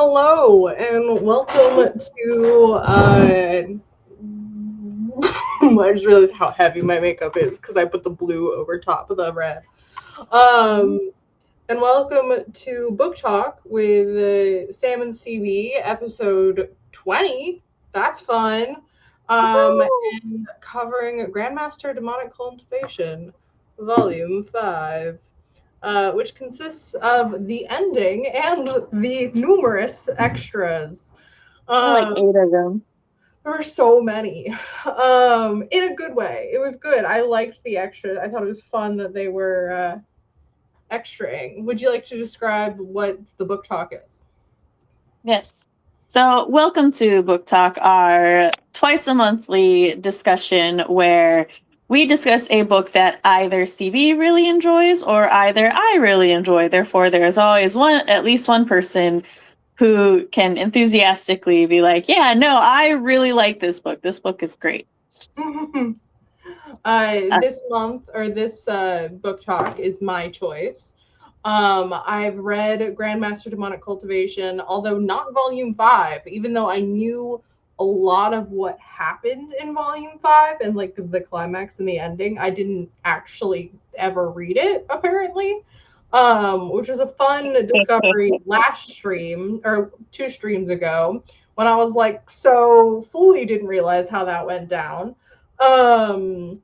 Hello and welcome to I just realized how heavy my makeup is because I put the blue over top of the red. Um and welcome to Book Talk with Sam and CB, episode 20. That's fun. And covering Grandmaster Demonic Cultivation, volume 5. Which consists of the ending and the numerous extras. Like Um, 8 of them. there were so many, in a good way. It was good. I liked the extras. I thought it was fun that they were extraing. Would you like to describe what the book talk is? Yes. So, welcome to Book Talk, our twice a monthly discussion where we discuss a book that either CB really enjoys or either I really enjoy. Therefore, there is always at least one person who can enthusiastically be like, "Yeah, no, I really like this book. This book is great." Uh, This month or this book talk is my choice. I've read Grandmaster Demonic Cultivation, although not Volume 5, even though I knew a lot of what happened in Volume 5 and like the climax and the ending. I didn't actually ever read it, apparently. Which was a fun discovery last stream or 2 streams ago when I was like so fully didn't realize how that went down. Um,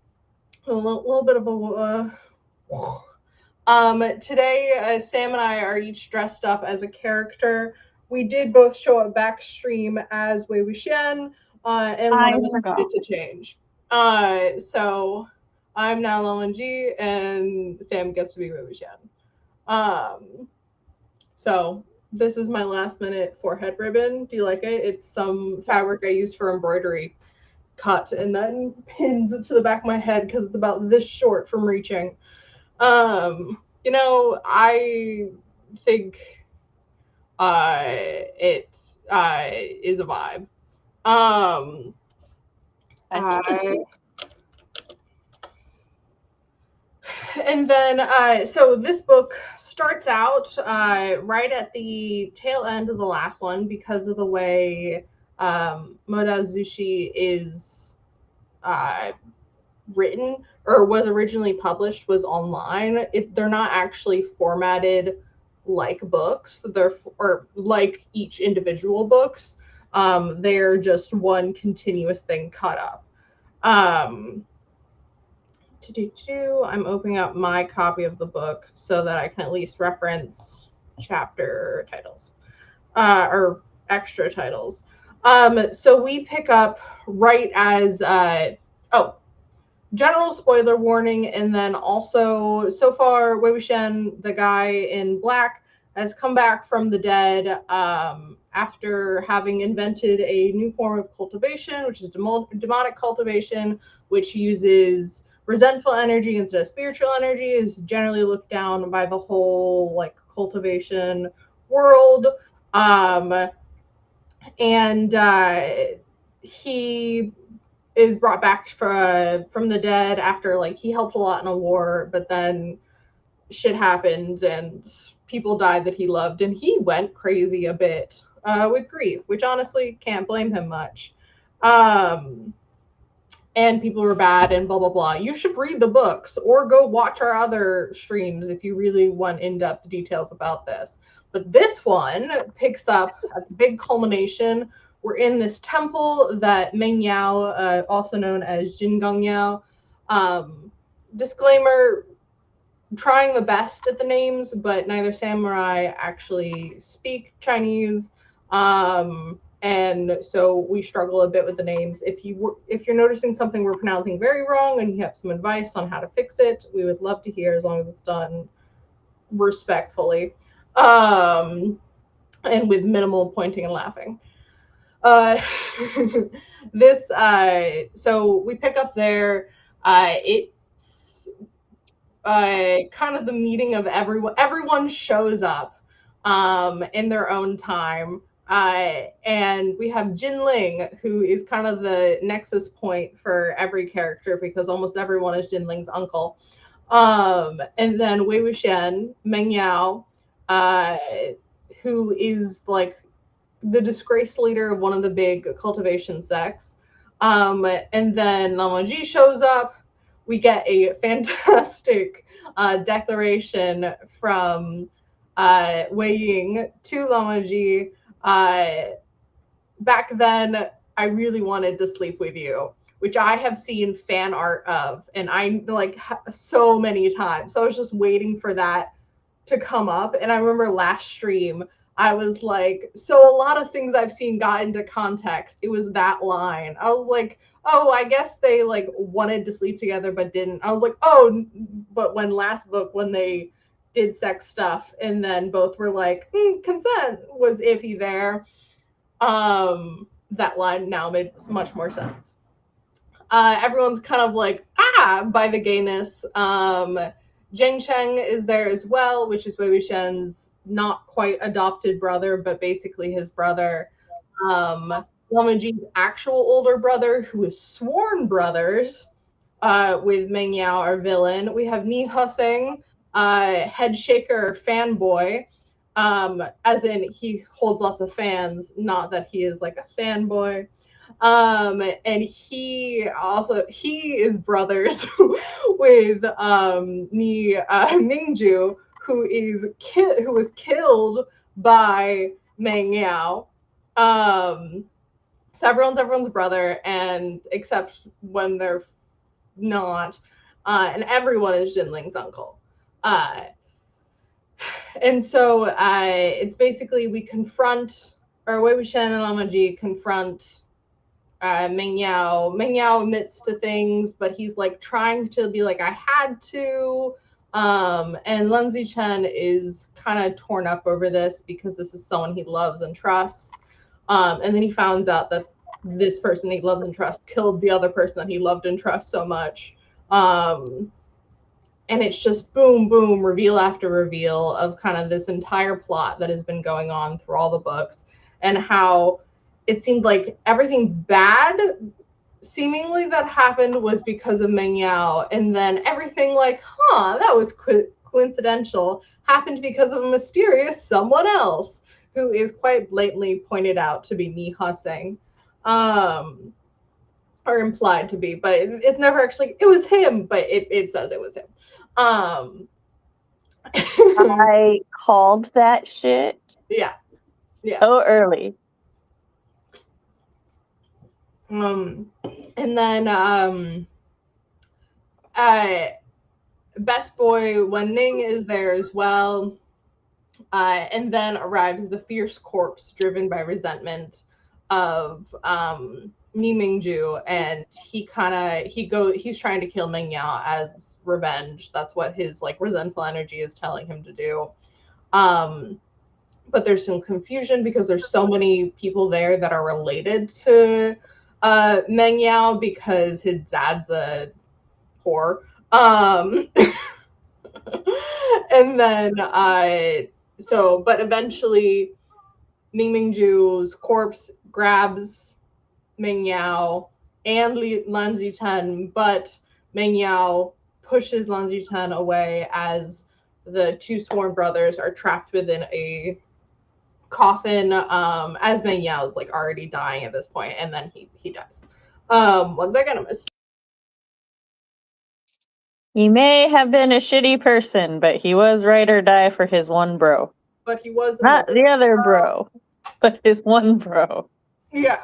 a little bit of a today Sam and I are each dressed up as a character. We did both show up backstream as Wei Wuxian, and one I of us forgot. needed to change. So I'm now LNG and Sam gets to be Wei Wuxian. um so this is my last minute forehead ribbon. Do you like it? It's some fabric I use for embroidery, cut and then pinned to the back of my head because it's about this short from reaching. I think it is a vibe. Um, I think it's I, good. and then so this book starts out right at the tail end of the last one because of the way Moda Zushi is uh, written or was originally published was online. They're not actually formatted like books. They're or like each individual books. They're just one continuous thing cut up. Um, I'm opening up my copy of the book so that I can at least reference chapter titles or extra titles. So we pick up right as oh, general spoiler warning, and then also so far Wei Wuxian, the guy in black, has come back from the dead after having invented a new form of cultivation, which is demonic cultivation, which uses resentful energy instead of spiritual energy. Is generally looked down by the whole like cultivation world. um, and he is brought back from the dead after like he helped a lot in a war, but then shit happened and people died that he loved, and he went crazy a bit with grief, which honestly can't blame him much. Um, and people were bad and blah blah blah. You should read the books or go watch our other streams if you really want in-depth details about this. But this one picks up at the big culmination. We're in this temple that Meng Yao, also known as Jin Gong Yao. Disclaimer: trying the best at the names, but neither samurai actually speak Chinese. And so we struggle a bit with the names. If you're noticing something we're pronouncing very wrong and you have some advice on how to fix it, we would love to hear, as long as it's done respectfully, um, and with minimal pointing and laughing. Uh, so we pick up there. It's kind of the meeting of everyone. Everyone shows up in their own time. And we have Jin Ling, who is kind of the nexus point for every character because almost everyone is Jin Ling's uncle. And then Wei Wuxian, Meng Yao, uh, who is like the disgraced leader of one of the big cultivation sects. And then Lamonji shows up. We get a fantastic declaration from Wei Ying to Lamonji. Back then, I really wanted to sleep with you, which I have seen fan art of, and I like so many times. So I was just waiting for that to come up. And I remember last stream, I was like, so a lot of things I've seen got into context. It was that line. I was like, oh, I guess they like wanted to sleep together but didn't. I was like, oh, but when last book, when they did sex stuff and then both were like, consent was iffy there. That line now made much more sense. Everyone's kind of like, by the gayness. Zheng Cheng is there as well, which is Wei Wuxian's not quite adopted brother, but basically his brother. Lamonji's actual older brother, who is sworn brothers with Meng Yao, our villain. We have Ni Husing, head shaker fanboy, as in he holds lots of fans, not that he is like a fanboy. And he is brothers with Ni Mingju, who was killed by Meng Yao. So everyone's brother, and except when they're not, and everyone is Jinling's uncle. And so it's basically we confront, or Wei Wuxian and Lamonji confront Meng Yao. Meng Yao admits to things, but he's like trying to be like, I had to. And Lin Zichen is kind of torn up over this because this is someone he loves and trusts. And then he finds out that this person he loves and trusts killed the other person that he loved and trusts so much. And it's just boom, boom, reveal after reveal of kind of this entire plot that has been going on through all the books, and how it seemed like everything bad seemingly that happened was because of Meng Yao, and then everything like, that was coincidental, happened because of a mysterious someone else who is quite blatantly pointed out to be Ni Husing, or implied to be, but it's never actually, it was him, but it says it was him. I called that shit. Yeah. So early. And then Best Boy Wen Ning is there as well. And then arrives the fierce corpse driven by resentment of Ni Mingju, and he's trying to kill Meng Yao as revenge. That's what his like resentful energy is telling him to do. But there's some confusion because there's so many people there that are related to Meng Yao because his dad's a whore. And then but eventually Ning Mingju's corpse grabs Meng Yao and Lan Zichen, but Meng Yao pushes Lan Zichen away as the two sworn brothers are trapped within a coffin, as Meng Yao is like already dying at this point, and then he dies. 1 second, I missed. He may have been a shitty person, but he was ride or die for his one bro. But he was not the other bro, but his one bro. Yeah.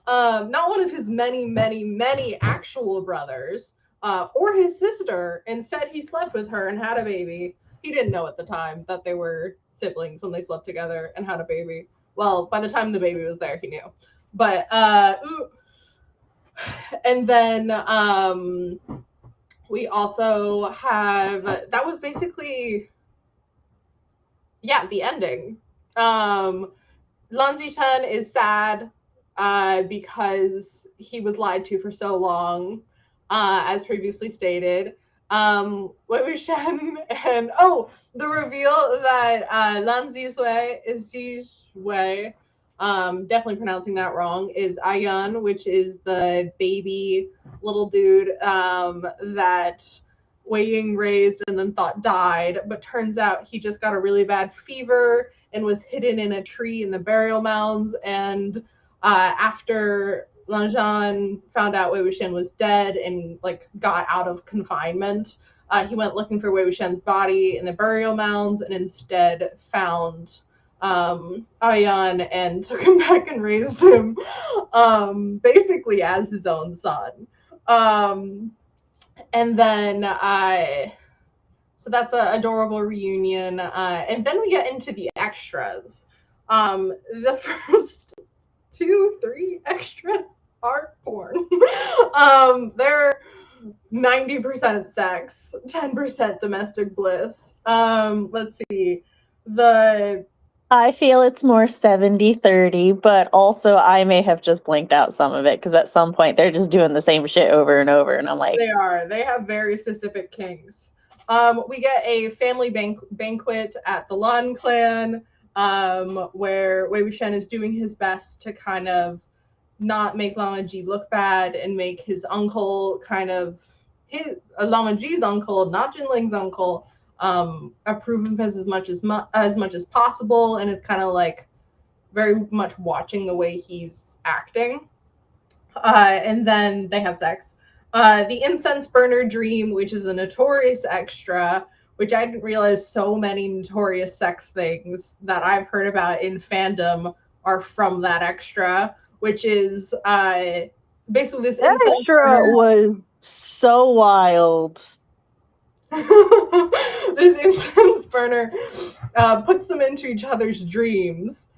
Not one of his many, many, many actual brothers, or his sister. Instead, he slept with her and had a baby. He didn't know at the time that they were siblings when they slept together and had a baby. Well, by the time the baby was there, he knew. But, and then we also have, that was basically, the ending. Lan Zichen is sad because he was lied to for so long, as previously stated. Wei Wuxian and the reveal that Lan Zisui is Zisui, definitely pronouncing that wrong, is Ayun, which is the baby little dude that Wei Ying raised and then thought died, but turns out he just got a really bad fever and was hidden in a tree in the burial mounds. And after Lanjan found out Wei Wuxian was dead and like got out of confinement, he went looking for Wei Wuxian's body in the burial mounds and instead found Ayan and took him back and raised him basically as his own son. And then so that's an adorable reunion. And then we get into the extras. The first 2, 3 extras are porn. They're 90% sex, 10% domestic bliss. Let's see. I feel it's more 70-30, but also I may have just blanked out some of it because at some point they're just doing the same shit over and over, and I'm like, they have very specific kinks. We get a family banquet at the Lan clan, where Wei Wuxian is doing his best to kind of not make Lama Ji look bad and make his uncle kind of Lama Ji's uncle, not Jinling's uncle, approve him as much as possible, and it's kind of like very much watching the way he's acting. And then they have sex. The incense burner dream, which is a notorious extra, which I didn't realize so many notorious sex things that I've heard about in fandom are from that extra, which is basically this that incense extra burner. was so wild. This incense burner puts them into each other's dreams.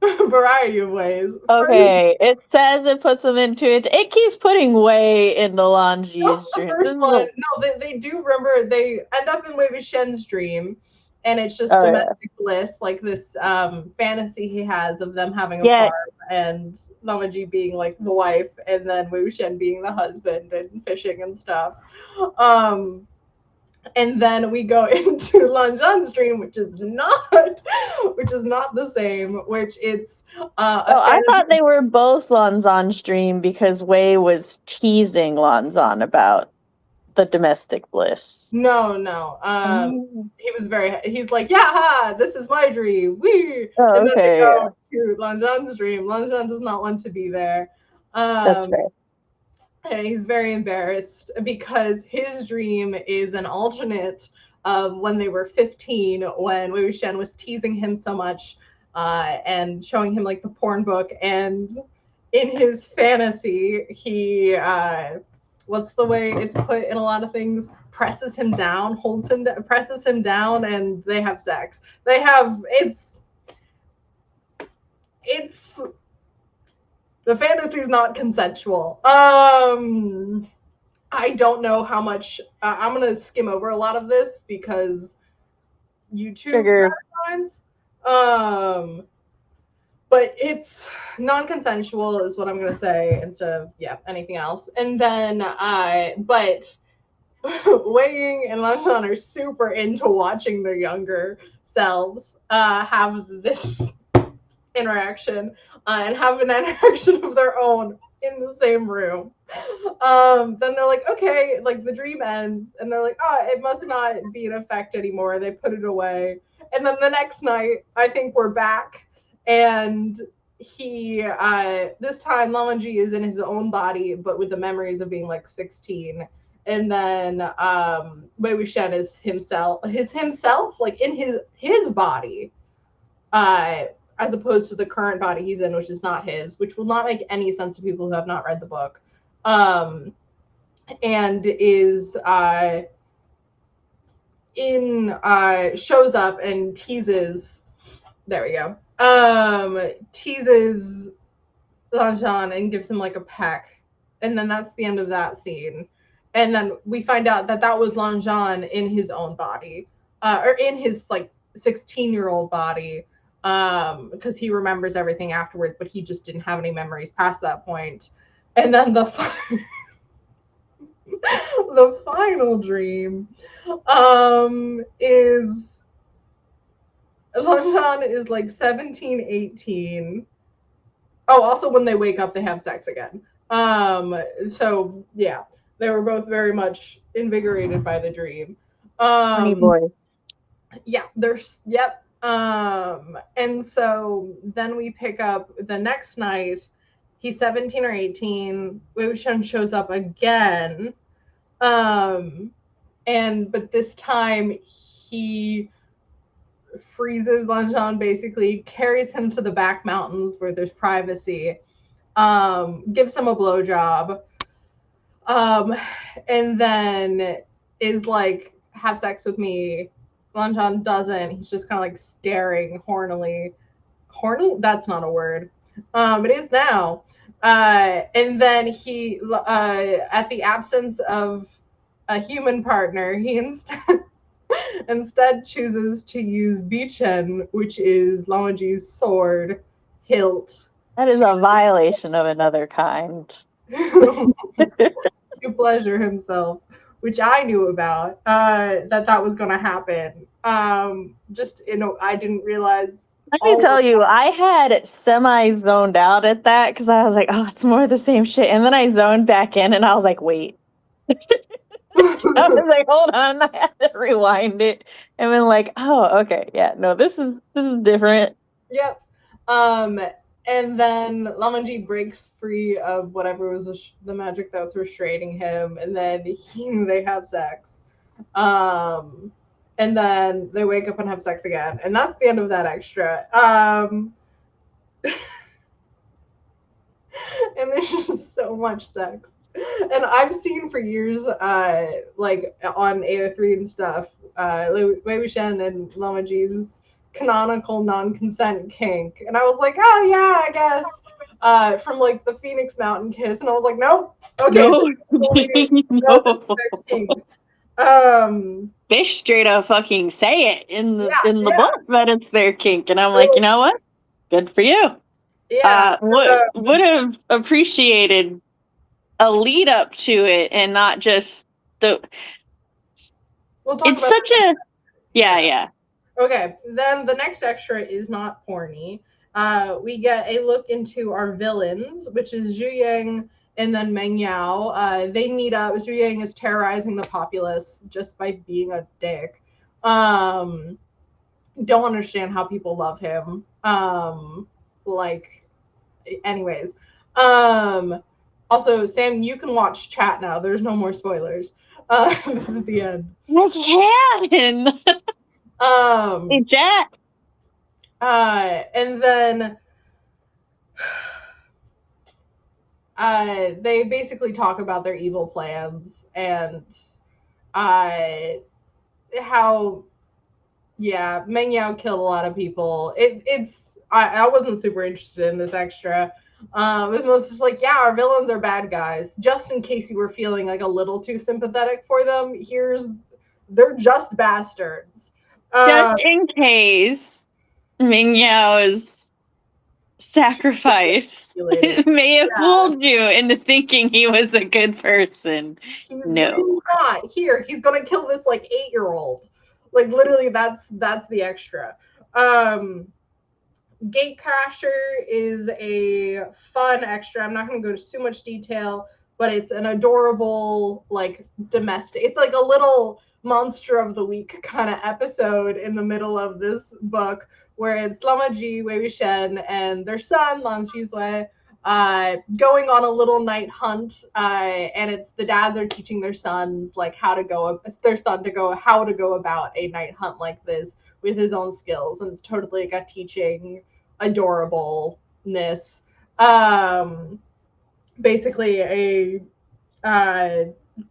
A variety of ways. Okay, it says it puts them into it. It keeps putting Wei into Lanji's The dream. first one, no, they do remember they end up in Wei Wuxian's dream, and it's just domestic bliss, like this fantasy he has of them having a farm and Namaji being like the wife, and then Wei Wuxian being the husband and fishing and stuff. And then we go into Lanjan's dream, which is not the same. Which it's I thought they were both Lanzan's dream because Wei was teasing Lanzan about the domestic bliss. No. He's like, yeah, this is my dream. Wee. And then they go to Lanjan's dream. Lanjan does not want to be there. That's fair. And he's very embarrassed because his dream is an alternate of when they were 15, when Wei Wuxian was teasing him so much and showing him like the porn book. And in his fantasy, he, what's the way it's put in a lot of things? Presses him down, presses him down, and they have sex. The fantasy is not consensual. I don't know how much. I'm gonna skim over a lot of this because YouTube guidelines. But it's non-consensual is what I'm gonna say instead of anything else. And then but Wei and Lanjan are super into watching their younger selves have this interaction and have an interaction of their own in the same room. Then they're like, okay, like the dream ends, and they're like, oh, it must not be in effect anymore. They put it away. And then the next night, I think we're back, and he this time Lamanji is in his own body, but with the memories of being like 16. And then Wei Wuxian is himself, like in his body. As opposed to the current body he's in, which is not his, which will not make any sense to people who have not read the book. And is shows up and teases. There we go. Teases Lanjan and gives him like a peck, and then that's the end of that scene. And then we find out that was Lanjan in his own body, or in his like 16-year-old body. Because he remembers everything afterwards, but he just didn't have any memories past that point. And then the final dream is Lanjan is like 17, 18. Oh, also when they wake up, they have sex again. So yeah, they were both very much invigorated by the dream. Honey boys. Yeah, And so then we pick up the next night. He's 17 or 18. Wei Wuxian shows up again. But this time he freezes Lanzhan, basically carries him to the back mountains where there's privacy, gives him a blowjob, and then is like, have sex with me. Lanzhan doesn't. He's just kind of like staring hornily. Horny? That's not a word. It is now. And then he, at the absence of a human partner, he instead chooses to use Bichen, which is Lamaji's sword hilt. That is a violation of another kind. To pleasure himself, which I knew about, that was going to happen. I didn't realize. Let me tell you, I had semi-zoned out at that because I was like, oh, it's more of the same shit. And then I zoned back in and I was like, wait. I was like, hold on, I had to rewind it. And then like, oh, okay, yeah, no, this is different. Yep. And then Lamanji breaks free of whatever was the magic that was restraining him, and then they have sex. And then they wake up and have sex again, and that's the end of that extra. And there's just so much sex. And I've seen for years, like on AO3 and stuff, Wei Wuxian and Lamaji's canonical non-consent kink, and I was like, oh yeah, I guess, from like the Phoenix Mountain kiss, and I was like, nope, okay, no. They straight up fucking say it in the book that it's their kink, and I'm like, you know what? Good for you. Yeah, would have appreciated a lead up to it and not just the. We'll talk it's about such a yeah. Okay, then the next extra is not porny. We get a look into our villains, which is Zhu Yang and then Meng Yao. They meet up. Zhu Yang is terrorizing the populace just by being a dick. Don't understand how people love him. Anyways. Also, Sam, you can watch chat now. There's no more spoilers. This is the end. I can. Hey, chat. And then they basically talk about their evil plans and how, yeah, Meng Yao killed a lot of people. I wasn't super interested in this extra. It was most just like, yeah, our villains are bad guys. Just in case you were feeling like a little too sympathetic for them, they're just bastards. Just in case Meng Yao's sacrifice may have fooled you into thinking he was a good person. No. Really not. Here, he's gonna kill this like 8-year-old. Like literally that's the extra. Gatecrasher is a fun extra. I'm not going to go to too much detail, but it's an adorable, like, domestic. It's like a little monster of the week kind of episode in the middle of this book where it's Lamaji, Wei Wuxian, and their son, Lan Xizui, going on a little night hunt. And it's the dads are teaching their sons, like, how to go about a night hunt like this with his own skills. And it's totally like a teaching adorableness. Basically a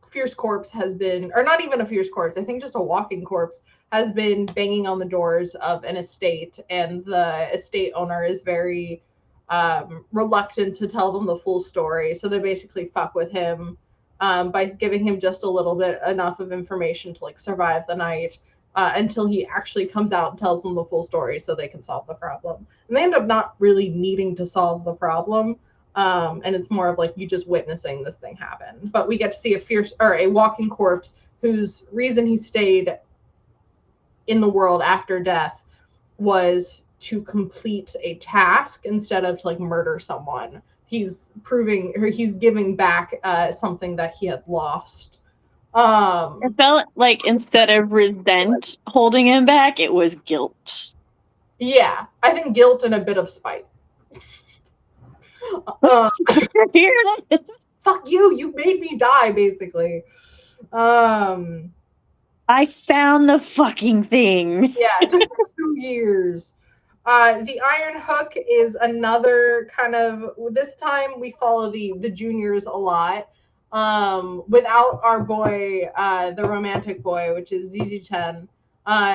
fierce corpse has been, or not even a fierce corpse, I think just a walking corpse has been banging on the doors of an estate, and the estate owner is very reluctant to tell them the full story. So they basically fuck with him by giving him just a little bit enough of information to like survive the night. Until he actually comes out and tells them the full story so they can solve the problem. And they end up not really needing to solve the problem. And it's more of like you just witnessing this thing happen. But we get to see a walking corpse whose reason he stayed in the world after death was to complete a task instead of to like murder someone. He's giving back something that he had lost. It felt like instead of resent holding him back, it was guilt. Yeah, I think guilt and a bit of spite. Uh, fuck you! You made me die, basically. I found the fucking thing. Yeah, it took me 2 years. The Iron Hook is another kind of. This time we follow the juniors a lot. Without our boy, the romantic boy, which is ZZ Chen.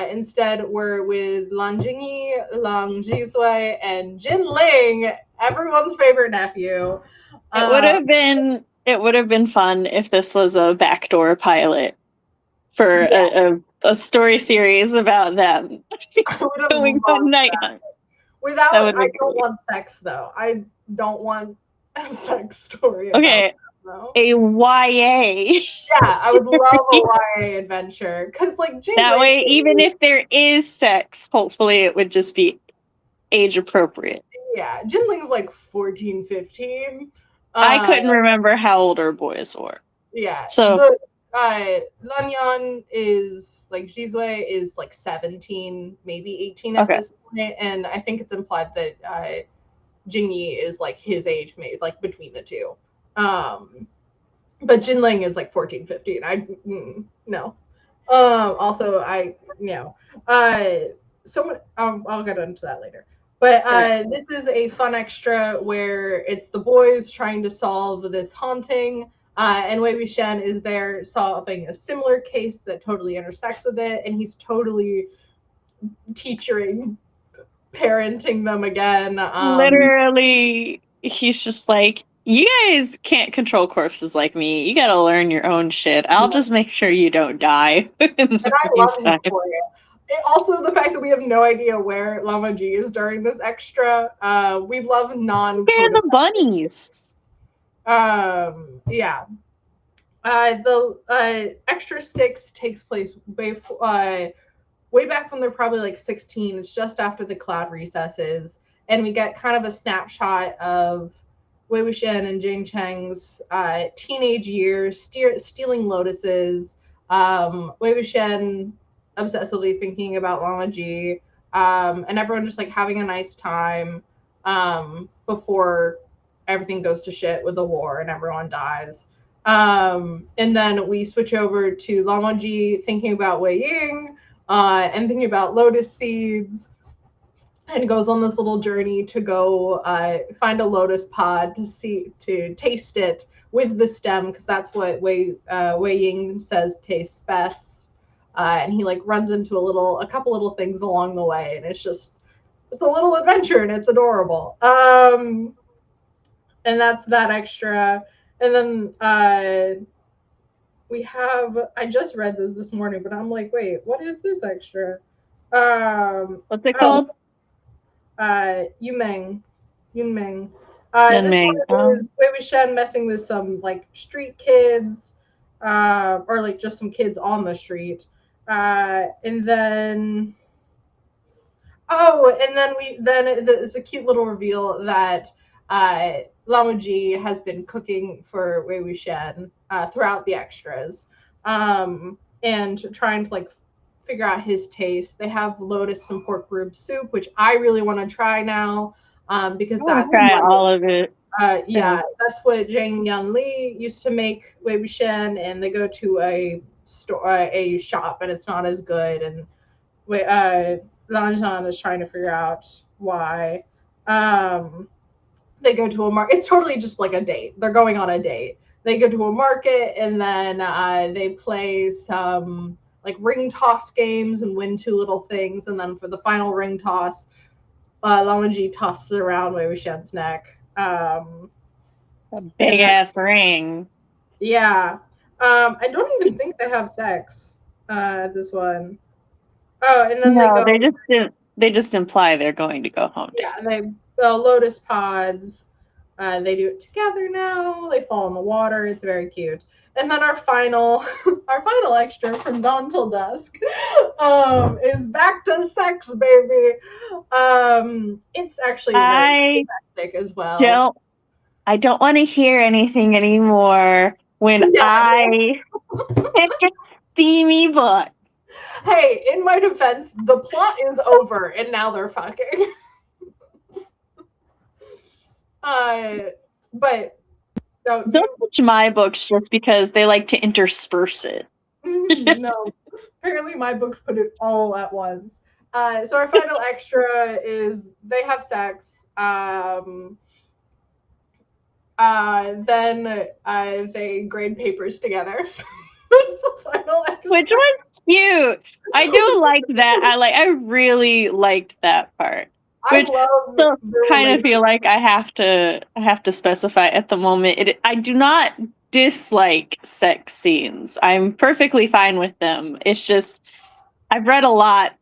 Instead, we're with Lan Jingyi, Lang Jisui, and Jin Ling, everyone's favorite nephew. It would have been fun if this was a backdoor pilot for a story series about them I would have going on night hunt. Without, That would I be don't great. want sex though. I don't want a sex story. Okay, about a YA. Yeah, I would love a YA adventure because, like, That way, even if there is sex, hopefully it would just be age appropriate. Yeah, Jinling's like 14, 15. I couldn't remember how old our boys were. Yeah, so Lanyan is like Jisui is like 17, maybe 18 at this point, and I think it's implied that Jingyi is like his age, maybe like between the two. But Jinling is like 14, 15. No. Also, I'll get into that later. But this is a fun extra where it's the boys trying to solve this haunting, and Wei Wuxian is there solving a similar case that totally intersects with it, and he's totally parenting them again. Literally, he's just like, you guys can't control corpses like me. You gotta learn your own shit. I'll just make sure you don't die. And I love him for it. Also, the fact that we have no idea where Lama G is during this extra. We love They're the bunnies. Yeah. The extra sticks takes place way back when they're probably like 16. It's just after the cloud recesses, and we get kind of a snapshot of Wei Wuxian and Jing Cheng's teenage years, stealing lotuses. Wei Wuxian obsessively thinking about Lama Ji, and everyone just like having a nice time before everything goes to shit with the war and everyone dies. And then we switch over to Lama Ji thinking about Wei Ying and thinking about lotus seeds, and goes on this little journey to go find a lotus pod to taste it with the stem, because that's what Wei Ying says tastes best. And he like runs into a couple little things along the way, and it's a little adventure and it's adorable. And that's that extra. And then we have, I just read this morning, but I'm like, wait, what is this extra? What's it called? Yunmeng. This Yunmeng. Is Wei Wuxian messing with some like street kids, or like just some kids on the street. And then it's a cute little reveal that Lama Ji has been cooking for Wei Wuxian throughout the extras, and trying to like figure out his taste. They have lotus and pork rib soup, which I really want to try now, because that's try all of it. Yeah, that's what Zhang Yanli used to make Wei Wuxian, and they go to a shop, and it's not as good, and Lanzhan is trying to figure out why. They go to a market. It's totally just like a date. They're going on a date. They go to a market, and then they play some like ring toss games and win 2 little things. And then for the final ring toss, Lamanji tosses around Wei Wuxian's neck. A big ass ring. Yeah. I don't even think they have sex. This one. Oh, and then they just imply they're going to go home. Yeah, they lotus pods. They do it together now. They fall in the water. It's very cute. And then our final extra from dawn till dusk is back to sex, baby. It's actually very domestic as well. I don't want to hear anything anymore when I hit a steamy butt. Hey, in my defense, the plot is over and now they're fucking. But no, Don't touch my books just because they like to intersperse it. no. Apparently, my books put it all at once. So our final extra is they have sex. Then they grade papers together. That's the final extra. Which was cute. I do like that. I really liked that part. I Which love so the kind of feel relationship. like I have to specify at the moment. I do not dislike sex scenes. I'm perfectly fine with them. It's just I've read a lot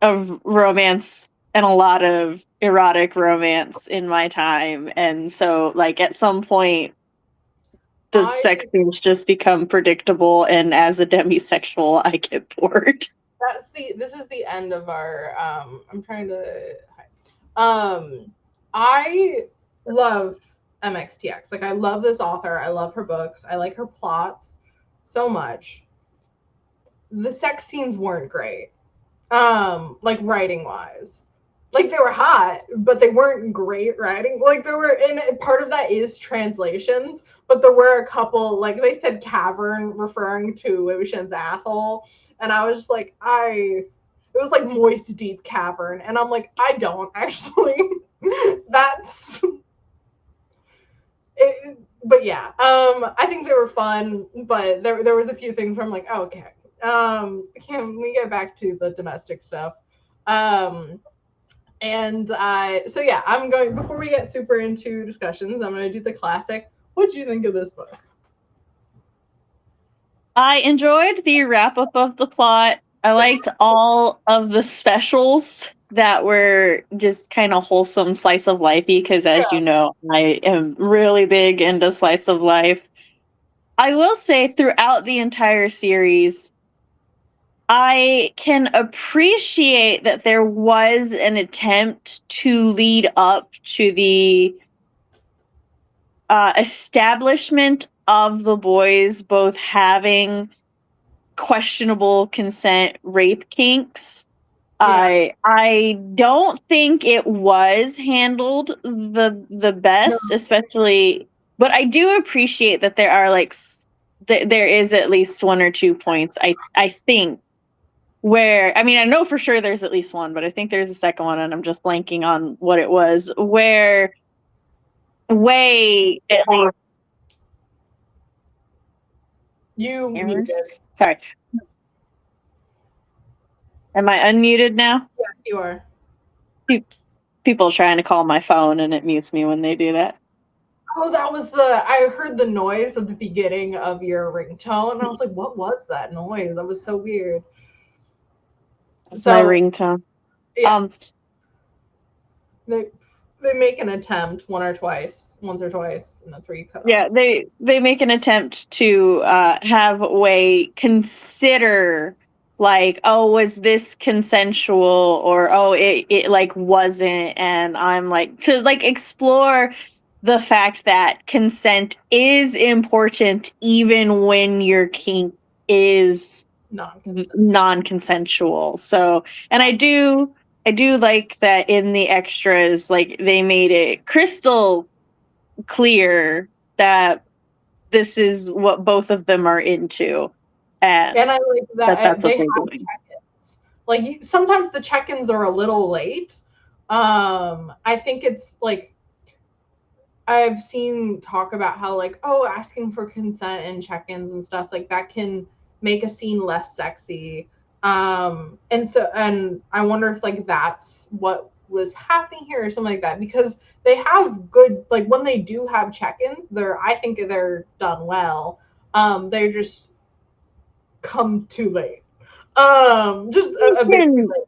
of romance and a lot of erotic romance in my time, and so like at some point the sex scenes just become predictable, and as a demisexual I get bored. This is the end of our I'm trying to I love MXTX. Like I love this author. I love her books. I like her plots so much. The sex scenes weren't great. Like writing wise. Like they were hot, but they weren't great writing. Like there were, and part of that is translations, but there were a couple, like they said cavern referring to Wei Wuxian's asshole, and I was just like, it was like moist deep cavern, and I'm like, I don't actually. That's it, but yeah, I think they were fun, but there was a few things where I'm like, oh, okay, can we get back to the domestic stuff? And so yeah, I'm going, before we get super into discussions, I'm going to do the classic. What do you think of this book? I enjoyed the wrap up of the plot. I liked all of the specials that were just kind of wholesome slice of lifey because as you know, I am really big into slice of life. I will say throughout the entire series, I can appreciate that there was an attempt to lead up to the establishment of the boys both having questionable consent rape kinks. Yeah. I don't think it was handled the best, especially, but I do appreciate that there are like there is at least one or two points I think where, I mean, I know for sure there's at least one, but I think there's a second one and I'm just blanking on what it was, where Wei at least You muted. Sorry. Am I unmuted now? Yes, you are. People trying to call my phone and it mutes me when they do that. Oh, that was I heard the noise at the beginning of your ringtone, and I was like, what was that noise? That was so weird. It's my ringtone. Yeah. They make an attempt once or twice, and that's where you cut off. Yeah, they make an attempt to have Wei consider like, oh, was this consensual, or oh, it like wasn't, and I'm like to like explore the fact that consent is important even when your kink is non-consensual. So, and I do like that in the extras, like they made it crystal clear that this is what both of them are into, and I like that that's they what have check-ins. Like sometimes the check-ins are a little late. I think it's like I've seen talk about how like, oh, asking for consent and check-ins and stuff like that can make a scene less sexy. And I wonder if like that's what was happening here or something like that, because they have good, like when they do have check-ins, I think they're done well. They're just come too late. Just a bit too late.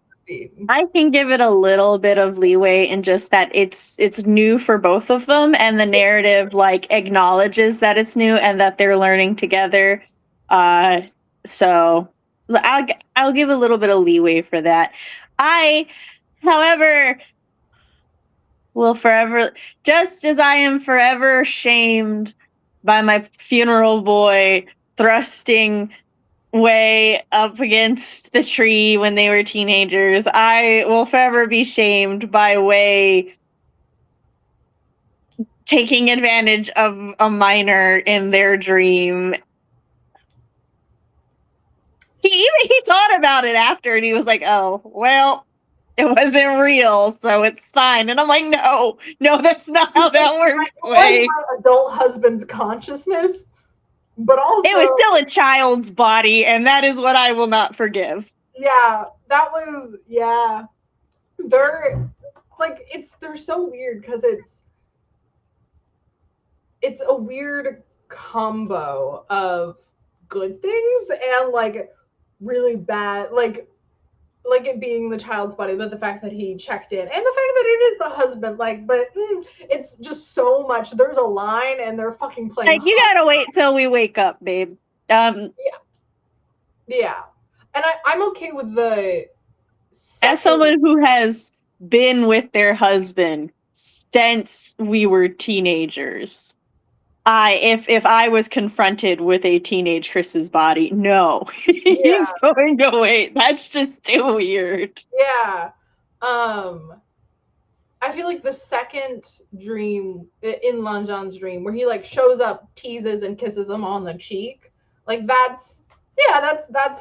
I can give it a little bit of leeway in just that it's new for both of them, and the narrative like acknowledges that it's new and that they're learning together. So I'll give a little bit of leeway for that. However, will forever, just as I am forever shamed by my funeral boy thrusting Wei up against the tree when they were teenagers. I will forever be shamed by Wei taking advantage of a minor in their dream. He thought about it after, and he was like, "Oh, well, it wasn't real, so it's fine." And I'm like, "No, that's not how that works, Wei. My adult husband's consciousness, but also It was still a child's body, and that is what I will not forgive." Yeah, that was They're like they're so weird because it's a weird combo of good things and like really bad like it being the child's body, but the fact that he checked in and the fact that it is the husband, it's just so much. There's a line and they're fucking playing. Like, you gotta wait till we wake up, babe. Yeah, and I'm okay with the as someone who has been with their husband since we were teenagers, if I was confronted with a teenage Chris's body, no, he's going to wait. That's just too weird. Yeah. I feel like the second dream in Lanjan's dream where he like shows up, teases and kisses him on the cheek, like that's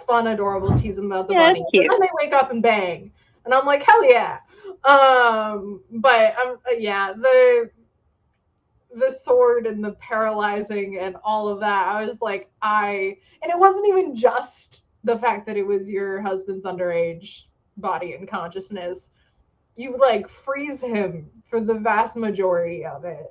fun, adorable, tease him about the bunny. And then they wake up and bang. And I'm like, hell yeah. But the sword and the paralyzing and all of that, I was like, and it wasn't even just the fact that it was your husband's underage body and consciousness. You like freeze him for the vast majority of it.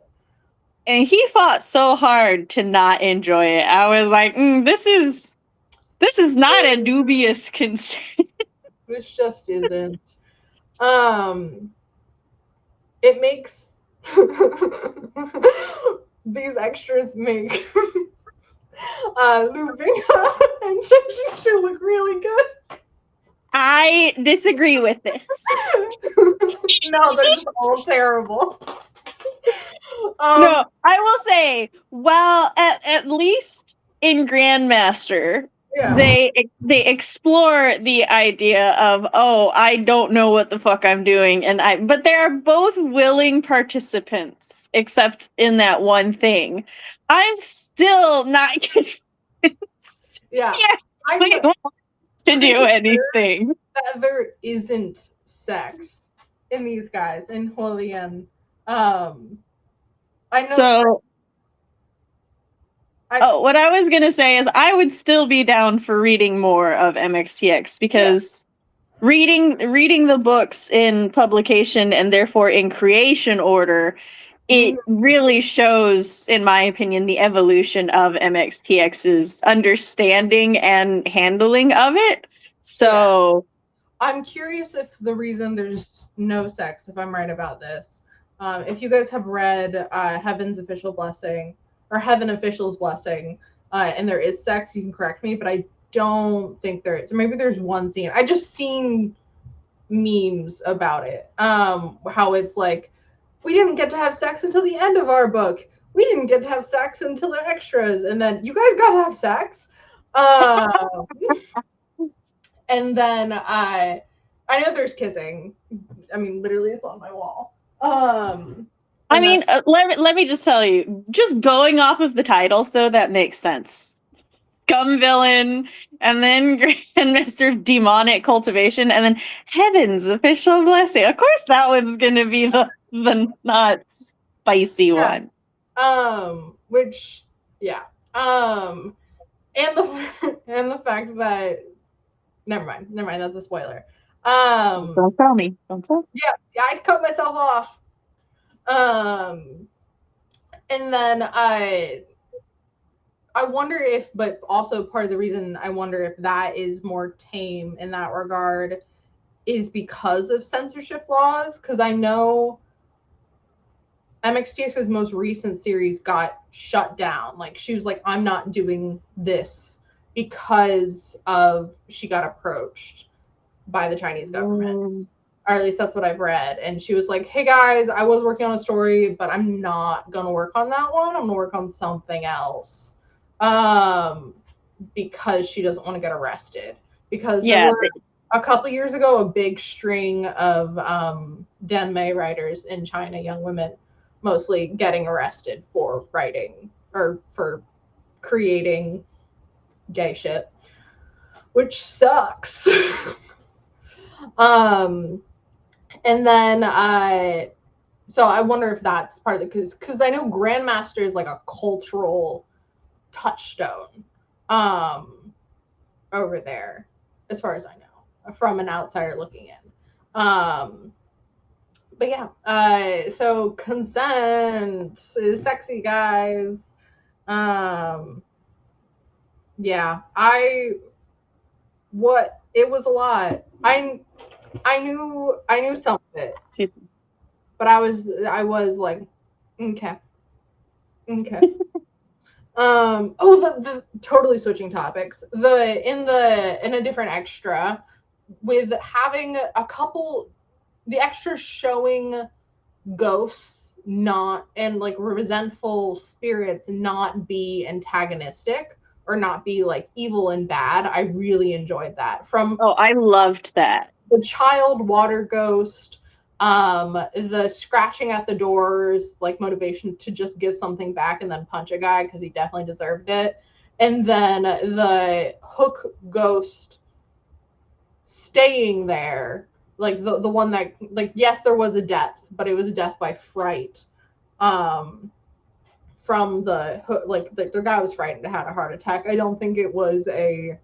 And he fought so hard to not enjoy it. I was like, this is not a dubious consent. This just isn't. It makes these extras make Lubinga and Shinji look really good. I disagree with this. No, they're just all terrible. No, I will say, well, at least in Grandmaster, they explore the idea of, oh, I don't know what the fuck I'm doing, but they are both willing participants, except in that one thing. I'm still not convinced. Yeah, I don't want to do anything. That there isn't sex in these guys in Hualien. I know. So, what I was gonna say is I would still be down for reading more of MXTX because reading the books in publication and therefore in creation order, it really shows, in my opinion, the evolution of MXTX's understanding and handling of it. So I'm curious if the reason there's no sex, if I'm right about this, if you guys have read Heaven's Official Blessing or Heaven Official's Blessing, and there is sex, you can correct me, but I don't think there is. Or maybe there's one scene. I just seen memes about it. How it's like, we didn't get to have sex until the end of our book. We didn't get to have sex until the extras, and then you guys got to have sex. And then I know there's kissing. I mean, literally, it's on my wall. I mean, let me just tell you, just going off of the titles, though, that makes sense. Scum Villain, and then Grandmaster Demonic Cultivation, and then Heaven's Official Blessing. Of course, that one's gonna be the not spicy one. Which, yeah. And the fact that never mind. That's a spoiler. Don't tell me. Don't tell. Yeah, I cut myself off. And then I wonder if, but also part of the reason I wonder if that is more tame in that regard is because of censorship laws. Because I know MXTX's most recent series got shut down. Like, she was like, I'm not doing this because of she got approached by the Chinese government. Or at least that's what I've read. And she was like, hey guys, I was working on a story, but I'm not going to work on that one. I'm going to work on something else. because she doesn't want to get arrested. Because there Yeah, were a couple years ago a big string of Denmei writers in China, young women mostly, getting arrested for writing or for creating gay shit, which sucks. um, and then so I wonder if that's part of it, because I know Grandmaster is like a cultural touchstone over there, as far as I know, from an outsider looking in. But yeah, so consent is sexy, guys. Yeah, it was a lot. I knew some of it, but I was like, okay, okay. The totally switching topics. In a different extra, with having a couple, the extras showing ghosts not, and like resentful spirits not be antagonistic or not be like evil and bad. I really enjoyed that. From I loved that. the child water ghost, the scratching at the doors, like motivation to just give something back and then punch a guy because he definitely deserved it, and then the hook ghost staying there, like the one that, like, yes, there was a death, but it was a death by fright, from the hook, like the guy was frightened and had a heart attack. I don't think it was I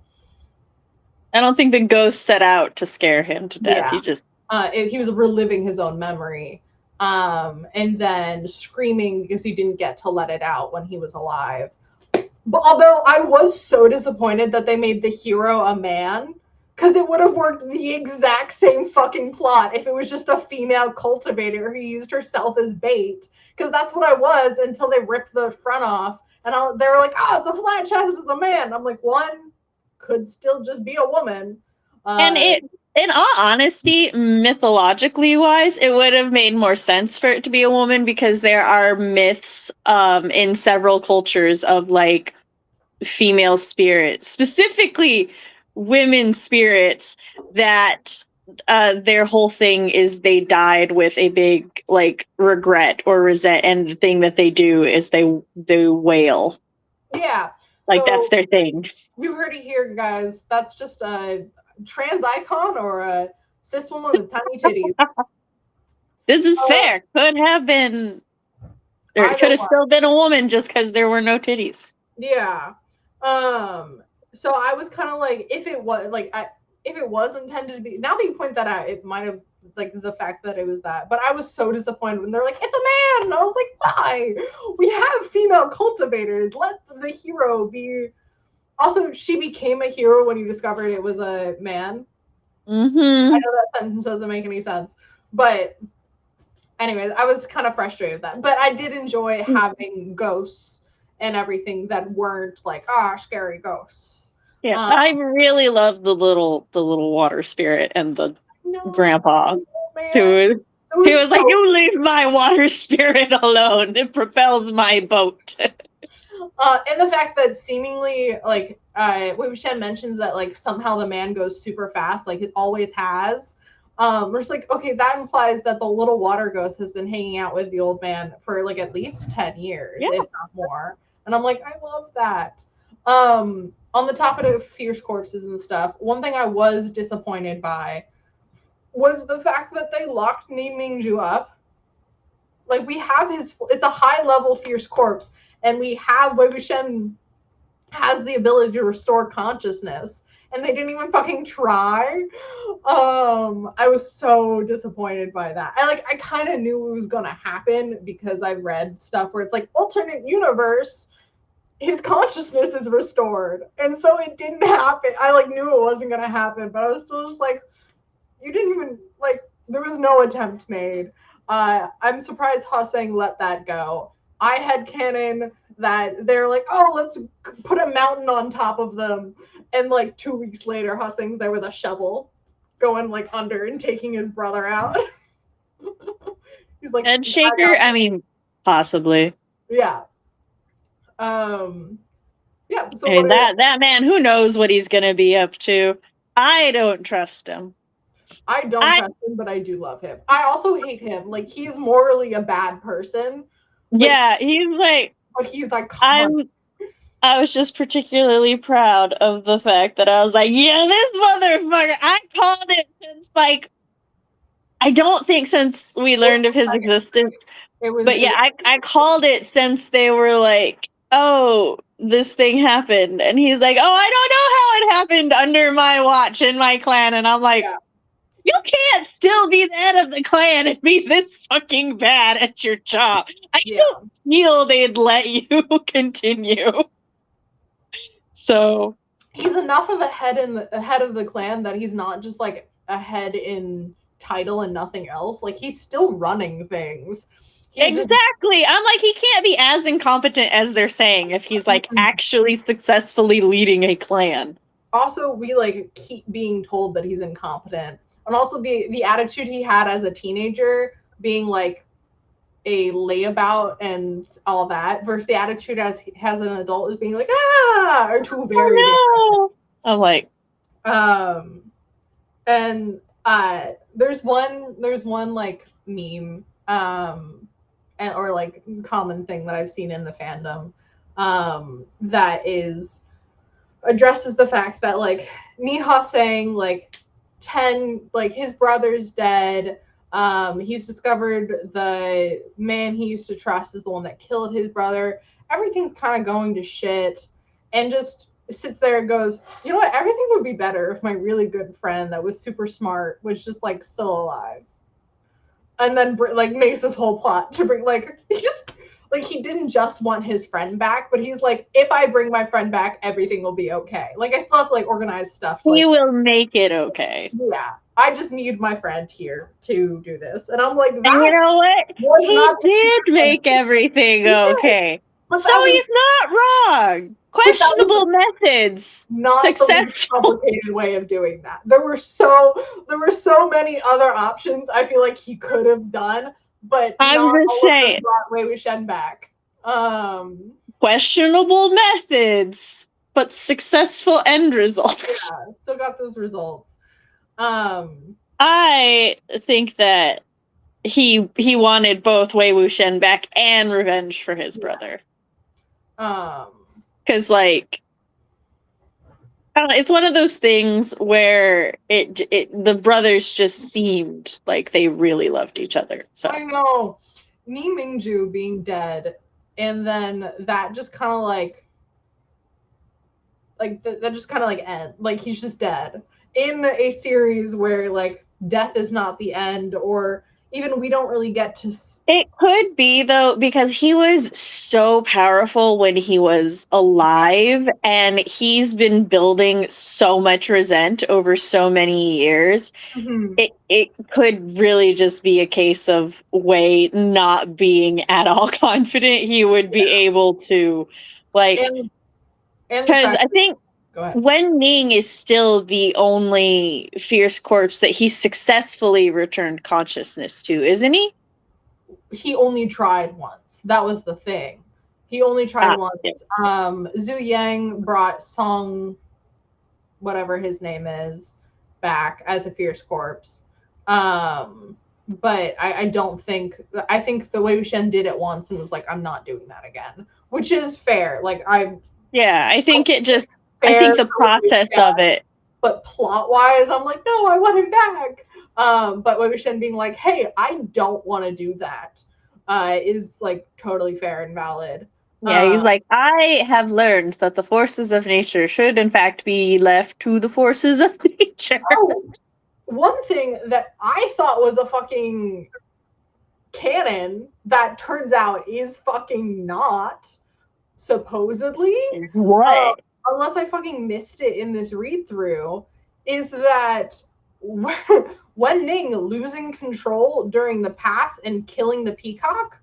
don't think the ghost set out to scare him to death. Yeah. He was reliving his own memory, and then screaming because he didn't get to let it out when he was alive. But although I was so disappointed that they made the hero a man, because it would have worked the exact same fucking plot if it was just a female cultivator who used herself as bait. Because that's what I was until they ripped the front off, and they were like, "Oh, it's a flat chest, it's a man." I'm like, one could still just be a woman. And in all honesty, mythologically wise, it would have made more sense for it to be a woman, because there are myths in several cultures of like female spirits, specifically women spirits, that their whole thing is they died with a big like regret or resent, and the thing that they do is they wail. Yeah. Like, so that's their thing. You heard it here, guys. That's just a trans icon or a cis woman with tiny titties. This is fair. Could have been, or it could have still been a woman just because there were no titties. Yeah. So I was kind of like, if it was intended to be. Now that you point that out, it might have, like, the fact that it was that. But I was so disappointed when they're like, it's a man. And I was like, why? We have female cultivators. Let the hero be. Also, she became a hero when you discovered it was a man. Mm-hmm. I know that sentence doesn't make any sense, but anyways, I was kind of frustrated with that. But I did enjoy having ghosts and everything that weren't like, scary ghosts. Yeah, I really love the little water spirit and the grandpa who was like, "You leave my water spirit alone. It propels my boat." And the fact that seemingly, like, Wei Shen mentions that, like, somehow the man goes super fast, like it always has. We're just like, okay, that implies that the little water ghost has been hanging out with the old man for like at least 10 years, if not more. And I'm like, I love that. On the topic of fierce corpses and stuff, one thing I was disappointed by was the fact that they locked Ni Mingju up. Like, we have it's a high level fierce corpse, and we have Wei Wuxian has the ability to restore consciousness, and they didn't even fucking try. I was so disappointed by that. I kind of knew it was gonna happen because I read stuff where it's like, alternate universe, his consciousness is restored, and so it didn't happen. I knew it wasn't gonna happen, but I was still just like, you didn't even, like, there was no attempt made. I'm surprised Husseng let that go. I had canon that they're like, oh, let's put a mountain on top of them, and like 2 weeks later, Husseng's there with a shovel, going like under and taking his brother out. He's like, Head shaker. I mean, possibly. Yeah. Yeah. So And that man, who knows what he's gonna be up to? I don't trust him. I don't trust him, but I do love him. I also hate him. Like, he's morally a bad person, but Yeah, he's like, he's iconic. I was just particularly proud of the fact that I was like, yeah, this motherfucker. I called it since like, I don't think since we learned of his existence, but yeah, I called it since they were like, oh, this thing happened, and he's like, oh, I don't know how it happened under my watch in my clan, and I'm like, Yeah. you can't still be the head of the clan and be this fucking bad at your job. I don't feel they'd let you continue. So he's enough of a head of the clan that he's not just like a head in title and nothing else. Like, he's still running things. Exactly. I'm like, he can't be as incompetent as they're saying if he's like actually successfully leading a clan. Also, we like keep being told that he's incompetent. And also the attitude he had as a teenager, being like a layabout and all that, versus the attitude as an adult is being like, are two very different. I'm like, and there's one like meme or like common thing that I've seen in the fandom that addresses the fact that like Niha saying like 10, like his brother's dead, he's discovered the man he used to trust is the one that killed his brother, everything's kind of going to shit, and just sits there and goes, you know what, everything would be better if my really good friend that was super smart was just like still alive. And then like makes this whole plot to bring like he didn't just want his friend back, but he's like, if I bring my friend back, everything will be okay. Like, I still have to like organize stuff. He will make it okay. Yeah, I just need my friend here to do this, and I'm like, and you know what? He did make everything okay. So he's not wrong. Questionable methods. Not successful. The complicated way of doing that. There were so many other options I feel like he could have done, but I'm just saying, brought Wei Wuxian back. Questionable methods, but successful end results. Yeah, still got those results. I think that he wanted both Wei Wuxian back and revenge for his brother. Because like, it's one of those things where the brothers just seemed like they really loved each other. So I know Ni Mingju being dead, and then that just kind of like that just kind of like end. Like, he's just dead in a series where like death is not the end, or even we don't really get to. It could be, though, because he was so powerful when he was alive, and he's been building so much resent over so many years. Mm-hmm. It could really just be a case of Wei not being at all confident he would be able to, like, because I think Wen Ning is still the only fierce corpse that he successfully returned consciousness to, isn't he? He only tried once. That was the thing. He only tried once. Yes. Zhu Yang brought Song, whatever his name is, back as a fierce corpse. But I don't think. I think the Wei Wuxian did it once and was like, I'm not doing that again, which is fair. Like, I think it just. I think the process of it. But plot wise, I'm like, no, I want him back. But Wei Wuxian being like, hey, I don't want to do that, is like totally fair and valid. Yeah, he's like, I have learned that the forces of nature should in fact be left to the forces of nature. Oh, one thing that I thought was a fucking canon that turns out is fucking not, supposedly. Is what? Unless I fucking missed it in this read through, is that Wen Ning losing control during the pass and killing the peacock,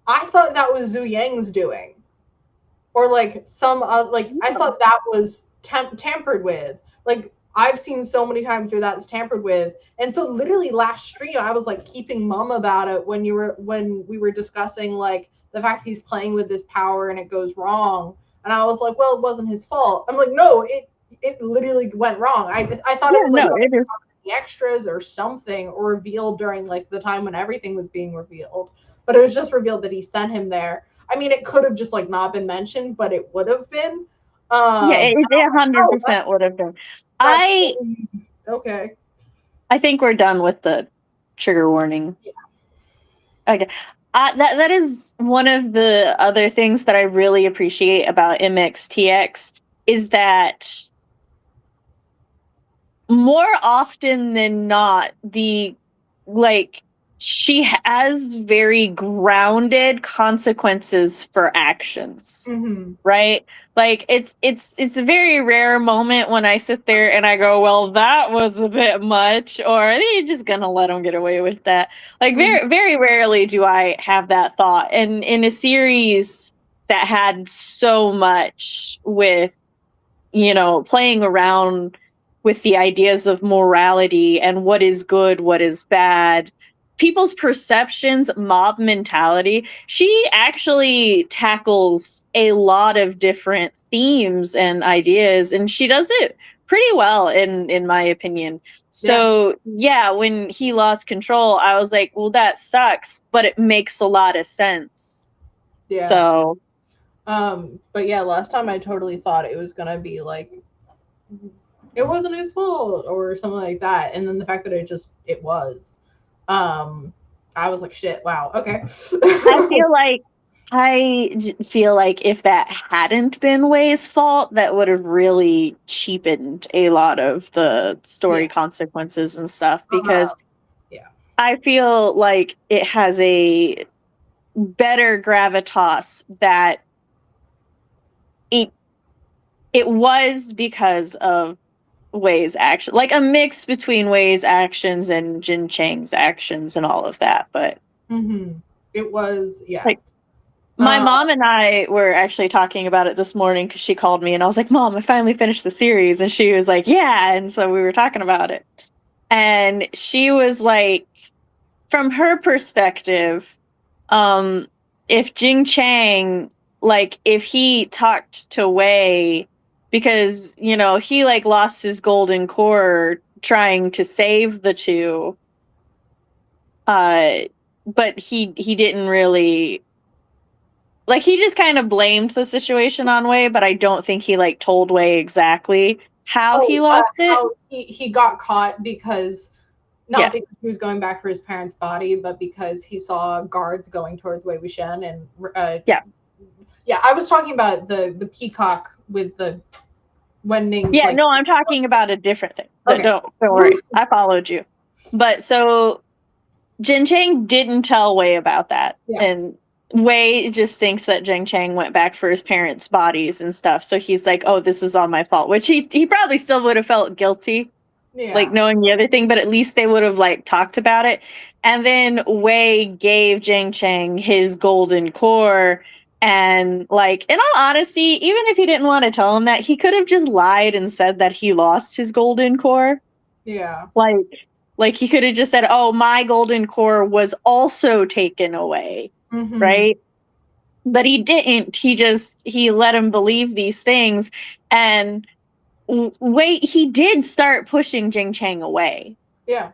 I thought that was Zhu Yang's doing, or like some I thought that was tampered with. Like, I've seen so many times where that's tampered with, and so literally last stream I was like keeping mum about it when we were discussing like the fact he's playing with this power and it goes wrong. And I was like, well, it wasn't his fault. I'm like, no, it literally went wrong. I thought it was like no, it is. the extras or something, or revealed during like the time when everything was being revealed. But it was just revealed that he sent him there. I mean, it could have just like not been mentioned, but it would have been. Yeah, it Like, 100% would have been. that's I okay. I think we're done with the trigger warning. Yeah. Okay. That is one of the other things that I really appreciate about MXTX is that more often than not, she has very grounded consequences for actions. Mm-hmm. Right? Like it's a very rare moment when I sit there and I go, well, that was a bit much, or are you just gonna let them get away with that? Like very, very rarely do I have that thought. And in a series that had so much with, playing around with the ideas of morality and what is good, what is bad, people's perceptions, mob mentality. She actually tackles a lot of different themes and ideas, and she does it pretty well in my opinion. So yeah, when he lost control, I was like, well, that sucks, but it makes a lot of sense. Yeah. So but yeah, last time I totally thought it was gonna be like it wasn't his fault or something like that, and then the fact that it was, I was like, shit, wow, okay. I feel like if that hadn't been Way's fault, that would have really cheapened a lot of the story consequences and stuff, because yeah, I feel like it has a better gravitas that it was because of Way's action, like a mix between Way's actions and Jin Chang's actions and all of that. But it was, like, my mom and I were actually talking about it this morning because she called me and I was like, Mom, I finally finished the series. And she was like, yeah. And so we were talking about it. And she was like, from her perspective, if Jing Chang, like, if he talked to Wei, because, he like lost his golden core trying to save the two, but he didn't really, like, he just kind of blamed the situation on Wei, but I don't think he like told Wei exactly how he lost it. How he got caught because not because he was going back for his parents' body, but because he saw guards going towards Wei Wuxian, and I was talking about the peacock with the Wending. Yeah, no, I'm talking about a different thing. Okay. Don't worry, I followed you. But so Jin Chang didn't tell Wei about that, and Wei just thinks that Jing Chang went back for his parents' bodies and stuff. So he's like, "Oh, this is all my fault," which he probably still would have felt guilty, like knowing the other thing. But at least they would have like talked about it. And then Wei gave Jing Chang his golden core. And like, in all honesty, even if he didn't want to tell him that, he could have just lied and said that he lost his golden core. Yeah. Like he could have just said, "Oh, my golden core was also taken away." Right? But he didn't. He let him believe these things. And he did start pushing Jing Chang away. Yeah.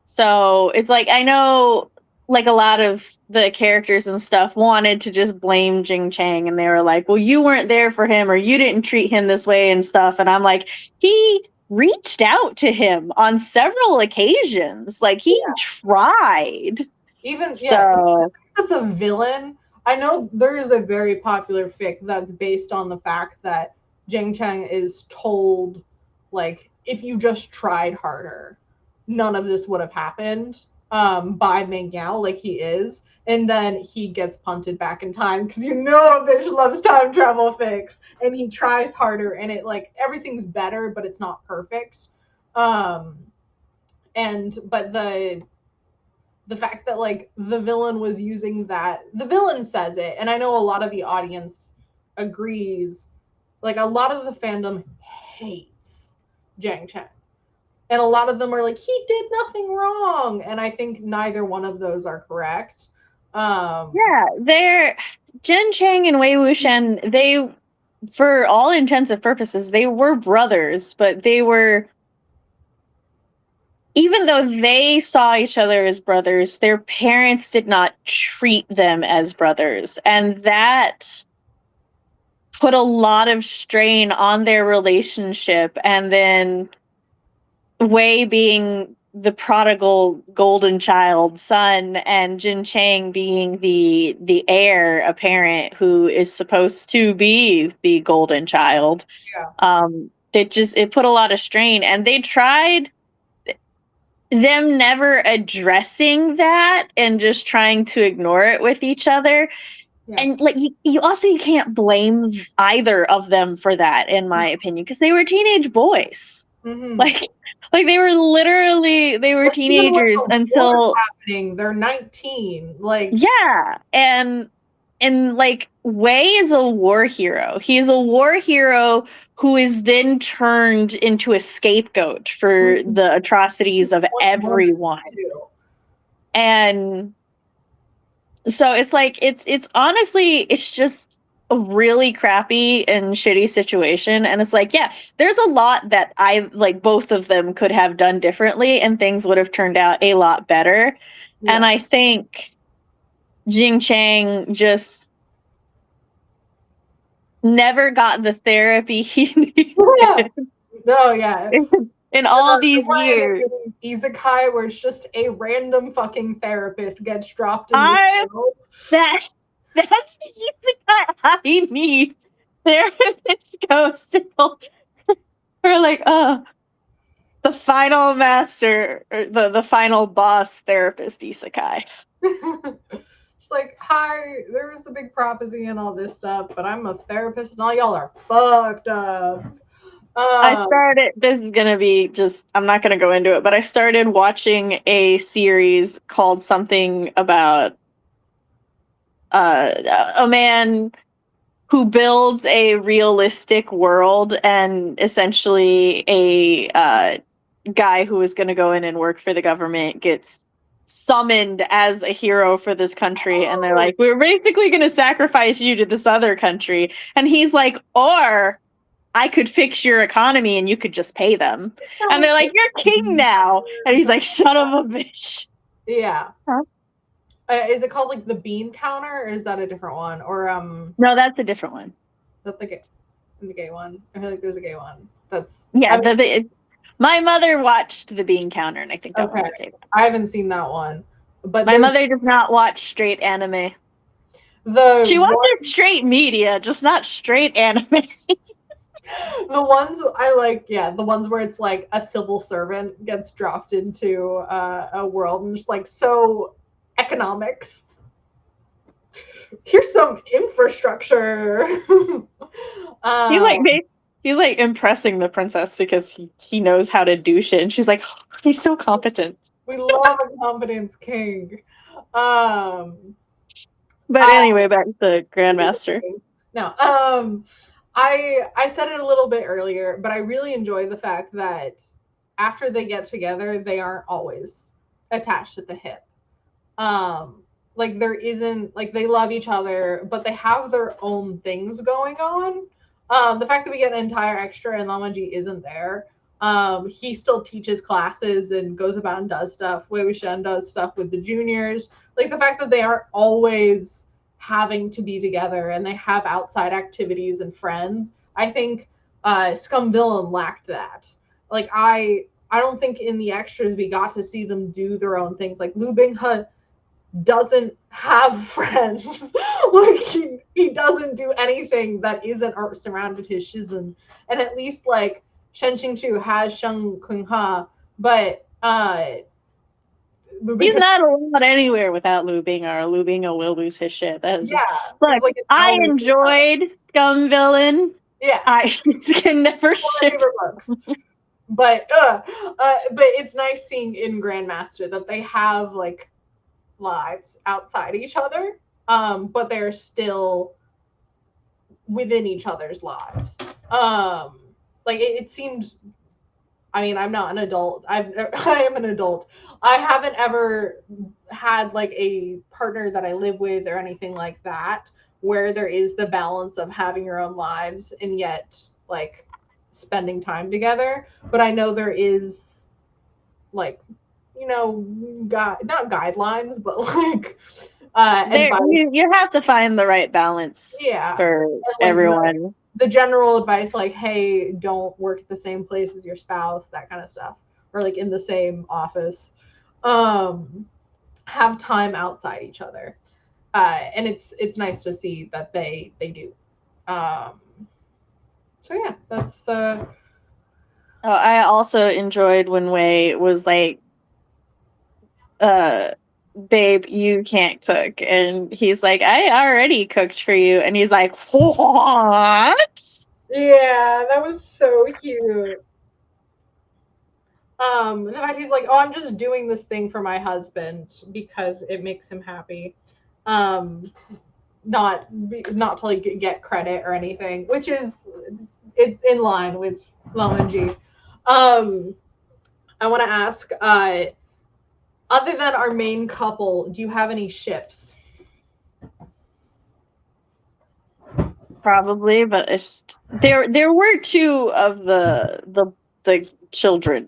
So it's like, I know like a lot of the characters and stuff wanted to just blame Jing Chang, and they were like, well, you weren't there for him, or you didn't treat him this way and stuff. And I'm like, he reached out to him on several occasions. Like he tried. Even the villain, I know there is a very popular fic that's based on the fact that Jing Chang is told, like, if you just tried harder, none of this would have happened, by Meng Yao, like he is. And then he gets punted back in time because a bitch loves time travel fics, and he tries harder, and it like everything's better, but it's not perfect. But the fact that like the villain was using that, the villain says it, and I know a lot of the audience agrees, like a lot of the fandom hates Jang Chang, and a lot of them are like, he did nothing wrong, and I think neither one of those are correct. They're Jin Chang and Wei Wuxian, for all intents and purposes, they were brothers, but they were, even though they saw each other as brothers, their parents did not treat them as brothers. And that put a lot of strain on their relationship. And then Wei being the prodigal golden child son, and Jin Chang being the heir apparent who is supposed to be the golden child. Yeah. It put a lot of strain, and they tried them never addressing that and just trying to ignore it with each other. Yeah. And like you can't blame either of them for that, in my opinion, because they were teenage boys. Mm-hmm. Like they were teenagers until happening. They're 19. Like, yeah, and like Wei is a war hero. He is a war hero who is then turned into a scapegoat for the atrocities of everyone. And so it's like it's honestly, it's just a really crappy and shitty situation. And it's like, yeah, there's a lot that I like both of them could have done differently and things would have turned out a lot better. Yeah. And I think Jing Chang just never got the therapy he needed. Yeah. No, yeah. In all these years. Isekai, where it's just a random fucking therapist gets dropped in the world. That's the isekai I need. Therapist goes to or like, the final master, or the final boss therapist isekai. It's like, hi, there was the big prophecy and all this stuff, but I'm a therapist and all y'all are fucked up. This is gonna be just, I'm not gonna go into it, but I started watching a series called something about a man who builds a realistic world, and essentially a guy who is gonna go in and work for the government gets summoned as a hero for this country, and they're like, we're basically gonna sacrifice you to this other country, and he's like, or I could fix your economy and you could just pay them. And they're like, you're king now. And he's like, son of a bitch. Yeah. Huh? Is it called like the bean counter, or is that a different one? Or no, that's a different one. That's the gay one. I feel like there's a gay one. That's yeah. My mother watched the bean counter, and I think that one's a gay one. I haven't seen that one, but my mother does not watch straight anime. She watches straight media, just not straight anime. The ones I like, the ones where it's like a civil servant gets dropped into a world and just like, so economics. Here's some infrastructure. He's like impressing the princess because he knows how to do shit, and she's like, oh, he's so competent. We love a competence king. But anyway, back to Grandmaster. No, I said it a little bit earlier, but I really enjoy the fact that after they get together, they aren't always attached at the hip. Like there isn't, like they love each other, but they have their own things going on. The fact that we get an entire extra and Lamaji isn't there. He still teaches classes and goes about and does stuff. Wei Wuxian does stuff with the juniors. Like the fact that they aren't always having to be together and they have outside activities and friends. I think Scum Villain lacked that. Like I don't think in the extras we got to see them do their own things. Like Lu Binghe doesn't have friends. Like he doesn't do anything that isn't surrounded his shizen. And at least like Shen Qingchu has Sheng Kunha, but he's not allowed anywhere without Lu Binghe, or Lu Binghe will lose his shit. Look, like I enjoyed Scum Villain. Yeah, I just can never ship books. But it's nice seeing in Grandmaster that they have like lives outside each other, but they're still within each other's lives. Like it seemed. I mean, I'm not an adult. I am an adult. I haven't ever had like a partner that I live with or anything like that. where there is the balance of having your own lives and yet like spending time together. But I know there is like, you know, not guidelines, but like There, advice. you have to find the right balance Yeah. for And, like, everyone. the general advice, like, hey, don't work at the same place as your spouse, that kind of stuff, or like in the same office. Have time outside each other, and it's nice to see that they do. So yeah, that's Oh, I also enjoyed when Wei was like, babe, you can't cook. And he's like, I already cooked for you. And he's like, what? yeah, that was so cute. And then he's like, oh, I'm just doing this thing for my husband because it makes him happy. Um, not to like get credit or anything, which is it's in line with Lamanji. I want to ask, other than our main couple, do you have any ships? Probably, but there were two of the children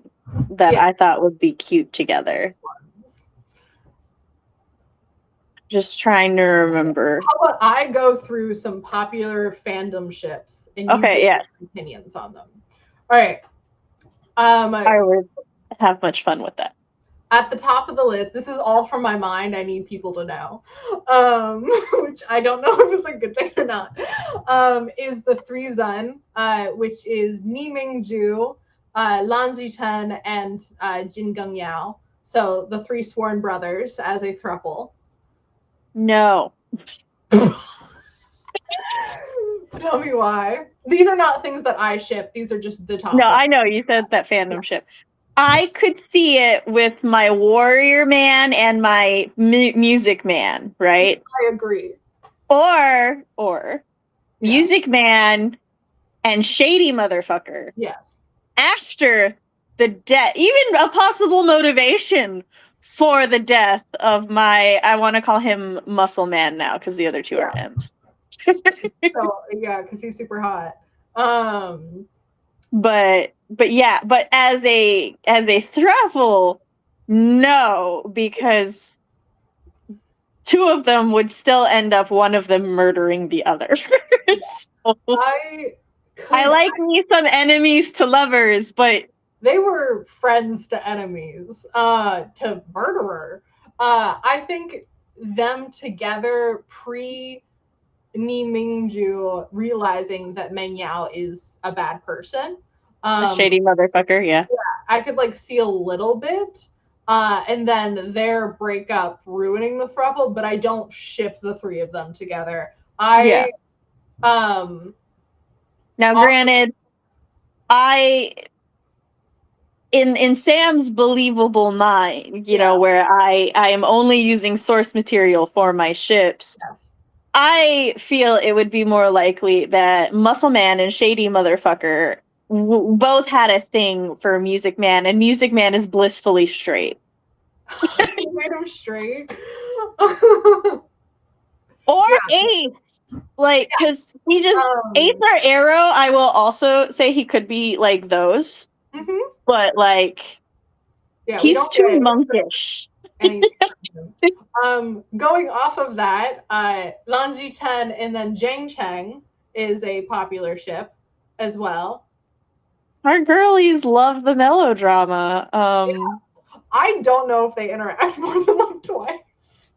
that Yeah. I thought would be cute together. Just trying to remember. How about I go through some popular fandom ships and you Okay, give yes. opinions on them? All right. I would have much fun with that. At the top of the list, this is all from my mind. I need people to know, which I don't know if it's a good thing or not. Is the three Zun, which is Ni Mingju, Lan Zichen, and Jin Geng Yao. So the three sworn brothers as a throuple. No. Tell me why. These are not things that I ship. These are just the top. No, I know you said that fandom ship. I could see it with my warrior man and my music man, right? I agree. Or Yeah. music man and shady motherfucker. Yes. After the death, even a possible motivation for the death of my, I want to call him Muscle Man now because the other two are M's. So yeah, because he's super hot. But as a thruple, no, because two of them would still end up one of them murdering the other. So, I like me some enemies to lovers, but they were friends to enemies, to murderer. I think them together pre Ni Mingju realizing that Meng Yao is a bad person. A shady motherfucker, yeah. I could like see a little bit. And then their breakup ruining the throuple, but I don't ship the three of them together. Now granted, in Sam's believable mind, you know, where I am only using source material for my ships, I feel it would be more likely that Muscle Man and Shady Motherfucker both had a thing for Music Man, and Music Man is blissfully straight. You made him straight. Or Ace. Like, because he just, Ace or Arrow, I will also say he could be like those. Mm-hmm. But like, he's too monkish. Going off of that, Lan Zichen and then Jang Cheng is a popular ship as well. Our girlies love the melodrama. I don't know if they interact more than like twice.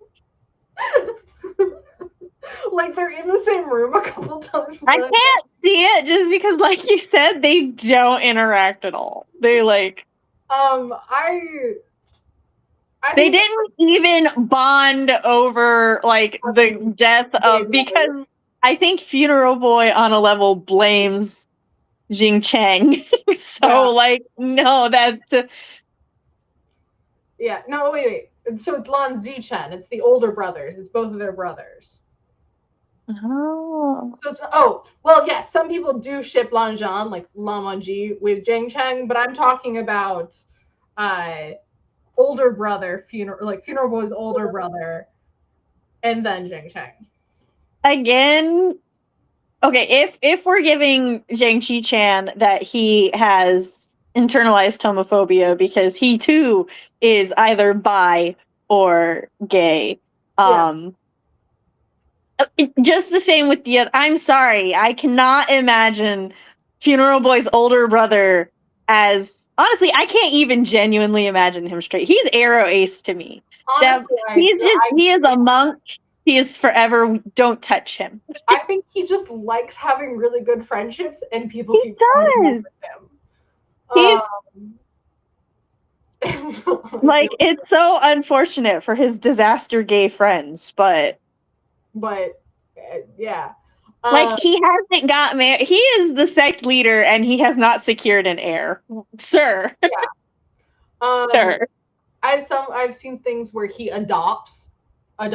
Like they're in the same room a couple times. I can't see it just because, like you said, they don't interact at all. They like. They didn't even bond over like the death of, because I think Funeral Boy on a level blames Jing Cheng. So like, no, that's yeah. No, wait. So it's Lan Zichen. It's the older brothers. It's both of their brothers. Oh. So well, yes. Some people do ship Lan Zhan, like Lan Wangji, with Jing Cheng, but I'm talking about older brother, Funeral Boy's older brother, and then Jing Cheng. again, okay, if we're giving Zhang Qi-chan that he has internalized homophobia because he too is either bi or gay. Just the same with the other. I'm sorry, I cannot imagine Funeral Boy's older brother as, honestly, I can't even genuinely imagine him straight. He's Arrow Ace to me. Honestly, He is a monk. He is forever. Don't touch him. I think he just likes having really good friendships, and people He keep falling in love does. with him. Like, it's so unfortunate for his disaster gay friends, but yeah. Like, he hasn't got married. He is the sect leader, and he has not secured an heir, sir. Yeah. Sir. I've seen things where he adopts. I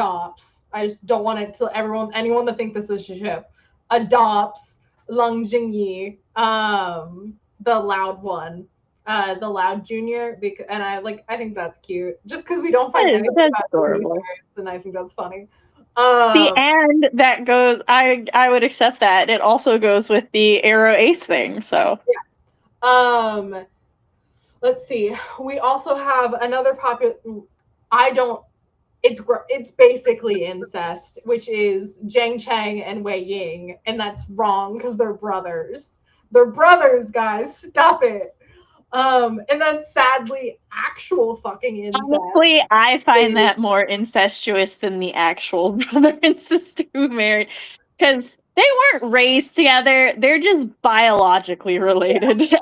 just don't want it to anyone to think this is a ship. Adopts Lung Jingyi, the loud one, the loud junior, and I think that's cute. Just because we don't find anything That's adorable, and I think that's funny. See, and that goes. I would accept that. It also goes with the Arrow Ace thing. So yeah. Let's see. We also have another popular. It's basically incest, which is Zhang Chang and Wei Ying, and that's wrong because they're brothers. They're brothers, guys. Stop it. And that's sadly actual fucking incest. Honestly, I find that more incestuous than the actual brother and sister who married, because they weren't raised together. They're just biologically related,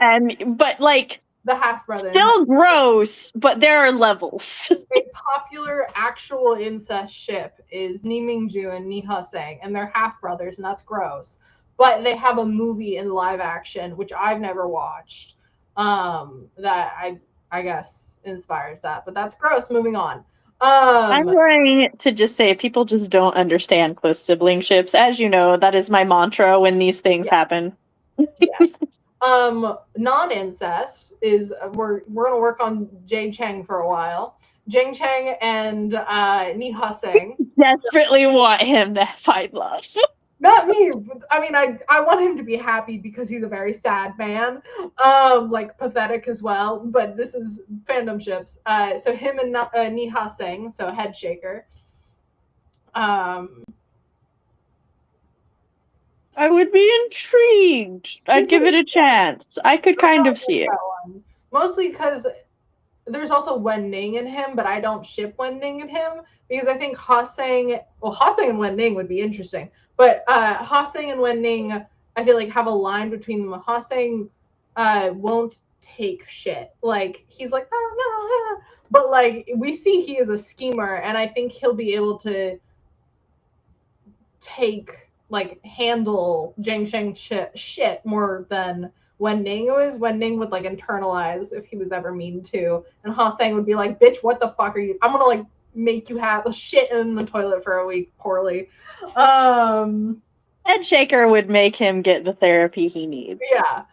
but like the half brother. Still gross, but there are levels. A popular actual incest ship is Ni Mingju and Ni Husang, and they're half brothers, and that's gross. But they have a movie in live action, which I've never watched. That I guess inspires that, but that's gross. Moving on. I'm going to just say people just don't understand close sibling ships. As you know, that is my mantra when these things happen. Yes. Non-incest is we're gonna work on Jane Chang for a while. Jane Chang and Ni Husang desperately want him to find love. Not me. I mean, I want him to be happy because he's a very sad man, like pathetic as well. But this is fandom ships. So him and Ni Husang, so head shaker. I would be intrigued. I'd give it a chance. I could kind of see it. Mostly because there's also Wen Ning in him, but I don't ship Wen Ning in him because I think Hosang and Wen Ning would be interesting. But Hosang and Wen Ning, I feel like have a line between them. Hosang won't take shit. Like he's like, oh no, but like we see he is a schemer, and I think he'll be able to handle Zhang Sheng shit more than Wen Ning was. Wen Ning would like internalize if he was ever mean to, and Ha Sang would be like, bitch, what the fuck are you? I'm gonna like make you have shit in the toilet for a week poorly. Head shaker would make him get the therapy he needs. Yeah.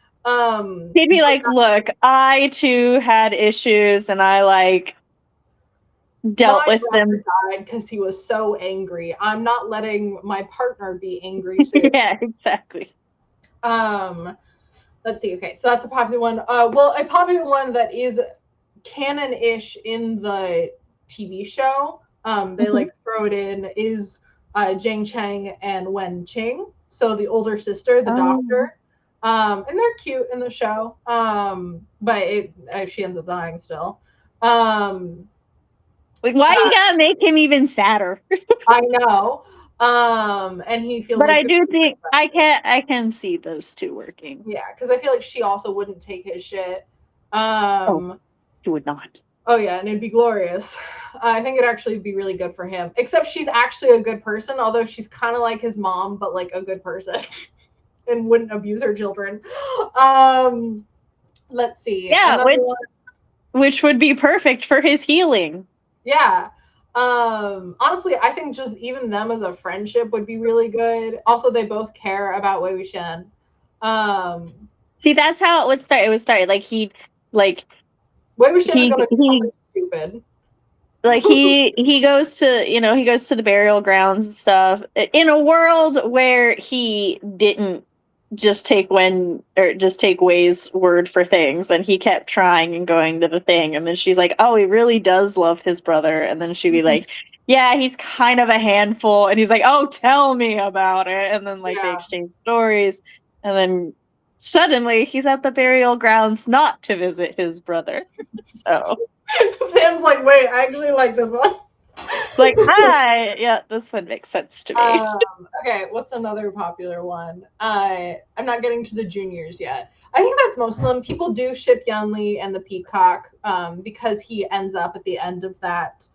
He'd be like, look, I too had issues and I like dealt with them. Died because he was so angry. I'm not letting my partner be angry too. Yeah, exactly. Let's see. Okay, so that's a popular one. Well, a popular one that is canon-ish in the TV show. They like throw it in is Jang Chang and Wen Qing. So the older sister, the doctor. And they're cute in the show. But she ends up dying still. Like, why you gotta make him even sadder? I know. And he feels. But I do think I can see those two working. Yeah, because I feel like she also wouldn't take his shit. She would not. Oh yeah, and it'd be glorious. I think it'd actually be really good for him. Except she's actually a good person, although she's kind of like his mom, but like a good person, and wouldn't abuse her children. Let's see. Yeah, which would be perfect for his healing. Yeah. Honestly, I think just even them as a friendship would be really good. Also, they both care about Wei Wuxian. See, that's how it would start. It would start like Wei Wuxian is gonna be stupid. Like he goes to he goes to the burial grounds and stuff in a world where he didn't just take Way's word for things, and he kept trying and going to the thing, and then she's like, oh, he really does love his brother, and then she'd be like, yeah, he's kind of a handful, and he's like, oh, tell me about it, and then like they Yeah. exchange stories, and then suddenly he's at the burial grounds not to visit his brother. So Sam's like, wait, I actually like this one. like, yeah, this one makes sense to me. Okay, what's another popular one? I'm not getting to the juniors yet. I think that's most of them. People do ship Yunli and the Peacock because he ends up at the end of that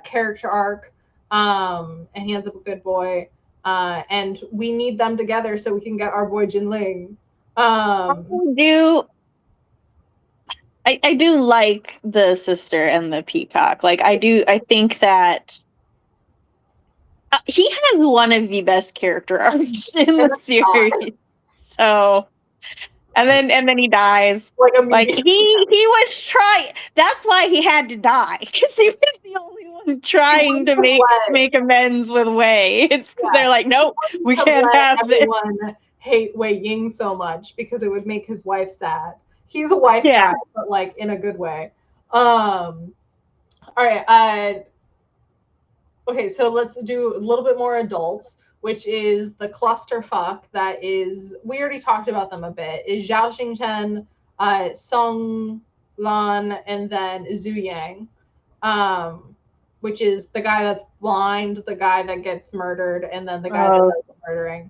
character arc, and he ends up a good boy. And we need them together so we can get our boy Jinling. I do like the sister and the peacock. Like I think that he has one of the best character arcs in the series. So, and then he dies. Like he was trying. That's why he had to die, because he was the only one trying to make amends with Wei. It's because they're like, nope, we can't have everyone hate Wei Ying so much because it would make his wife sad. He's a wife guy, but like in a good way. All right. Okay, so let's do a little bit more adults, which is the clusterfuck that is, we already talked about them a bit, is Zhao Xingchen, Song Lan, and then Zhu Yang, which is the guy that's blind, the guy that gets murdered, and then the guy that does the murdering.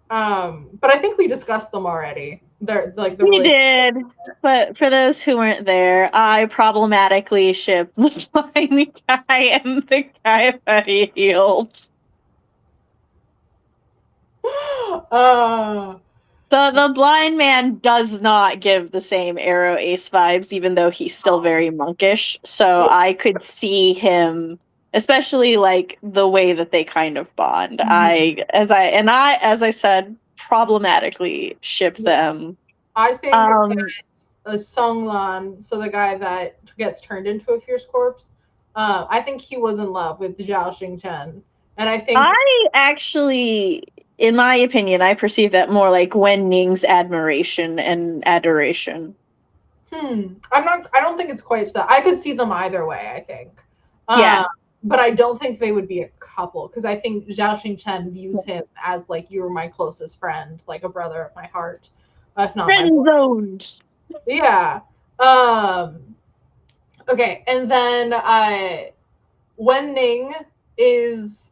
But I think we discussed them already. We did, but for those who weren't there, I problematically shipped the blind guy and the guy that he healed. The blind man does not give the same Arrow Ace vibes, even though he's still very monkish. So I could see him, especially like the way that they kind of bond. Mm-hmm. As I said, problematically ship them. I think that Song Lan, so the guy that gets turned into a fierce corpse, I think he was in love with Zhao Xingchen. And I think I actually, in my opinion, I perceive that more like Wen Ning's admiration and adoration. I don't think it's quite that. I could see them either way, I think. Yeah. But I don't think they would be a couple, because I think Zhao Xingchen views him as like, you were my closest friend, like a brother of my heart, if not friend zoned. Yeah. Okay, and then Wen Ning is,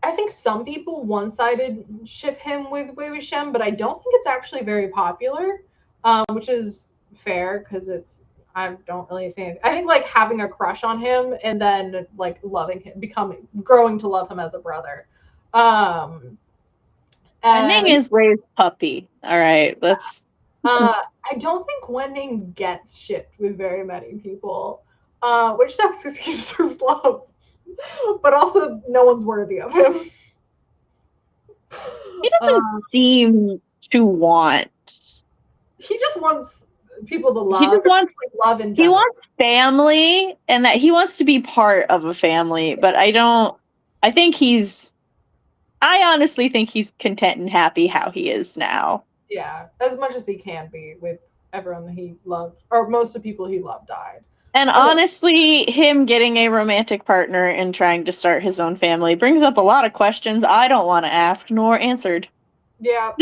I think some people one-sided ship him with Wei Wuxian, but I don't think it's actually very popular, which is fair because I don't really think. I think like having a crush on him and then like loving him, growing to love him as a brother. Ning is Wei's puppy. All right, let's. I don't think Wen Ning gets shipped with very many people, which sucks because he deserves love, but also no one's worthy of him. He doesn't seem to want. He just wants people to love. He just wants love and he wants family, and that he wants to be part of a family. But I honestly think he's content and happy how he is now. Yeah, as much as he can be with everyone that he loved, or most of the people he loved died. And honestly, him getting a romantic partner and trying to start his own family brings up a lot of questions I don't want to ask nor answered. Yeah.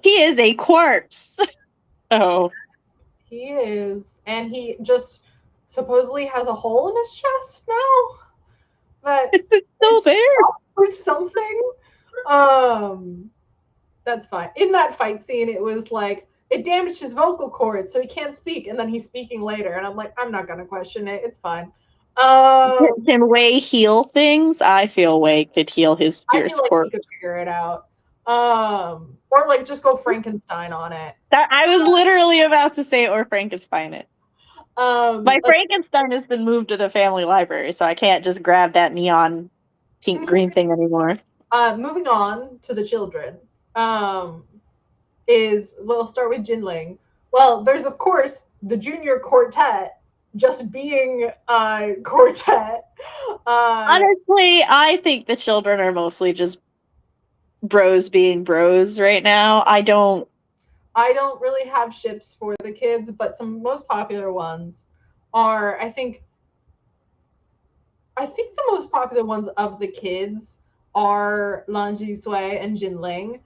He is a corpse. Oh. He is. And he just supposedly has a hole in his chest now. But it's still there. With something. That's fine. In that fight scene, it was like, it damaged his vocal cords, so he can't speak, and then he's speaking later, and I'm like, I'm not gonna question it. It's fine. Can Wei heal things? I feel Wei could heal his fierce corpse. He could figure it out. Or like just go Frankenstein on it. I was literally about to say, or Frankenstein it. My Frankenstein has been moved to the family library, so I can't just grab that neon pink green thing anymore. Moving on to the children. We'll start with Jinling. Well, there's of course the junior quartet just being a quartet. Honestly, I think the children are mostly just bros being bros right now. I don't really have ships for the kids, but some most popular ones are I think the most popular ones of the kids are Lan Jisui and Jinling,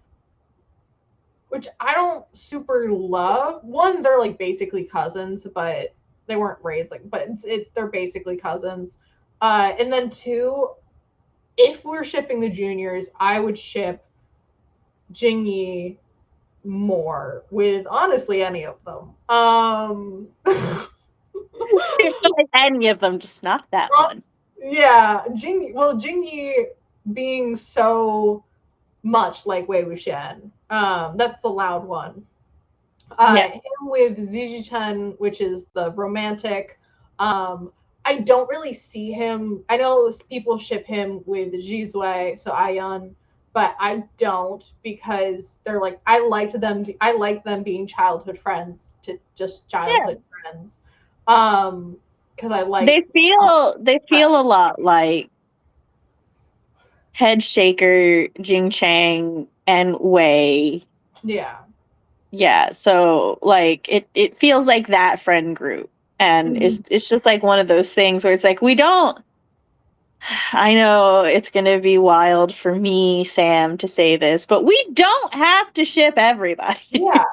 which I don't super love. One, they're like basically cousins, but they weren't raised like, but they're basically cousins. And then two, if we're shipping the juniors, I would ship Jingyi more with honestly any of them. like any of them, just not that one. Yeah, Jingyi being so much like Wei Wuxian. That's the loud one. Him with Zijichen, which is the romantic. I don't really see him. I know people ship him with Jizue, so Ayun, but I don't because they're like I liked them. I like them being childhood friends to just childhood friends. Because I like they feel a lot like Head Shaker, Jing Chang, and Wei. Yeah. Yeah, so like it feels like that friend group. And it's just like one of those things where it's like we don't I know it's going to be wild for me, Sam, to say this, but we don't have to ship everybody. Yeah.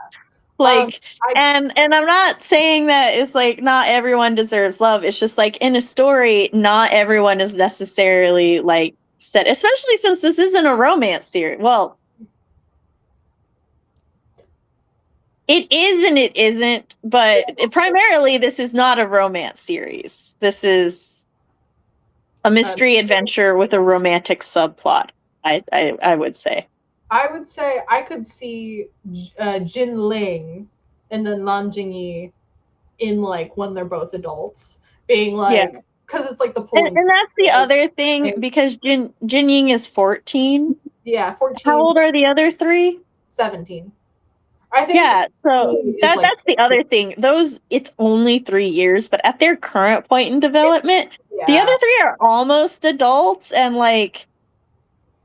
Like and I'm not saying that it's like not everyone deserves love. It's just like in a story, not everyone is necessarily like set, especially since this isn't a romance series. Well, it is and it isn't, but primarily this is not a romance series. This is a mystery adventure with a romantic subplot, I would say. I would say I could see Jin Ling and then Lan Jingyi in like when they're both adults being like because it's like the pulling. And that's the other thing because Jin Ying is 14. Yeah, 14. How old are the other three? 17. I think. Yeah, so that's the other thing. Those it's only 3 years, but at their current point in development, the other three are almost adults, and like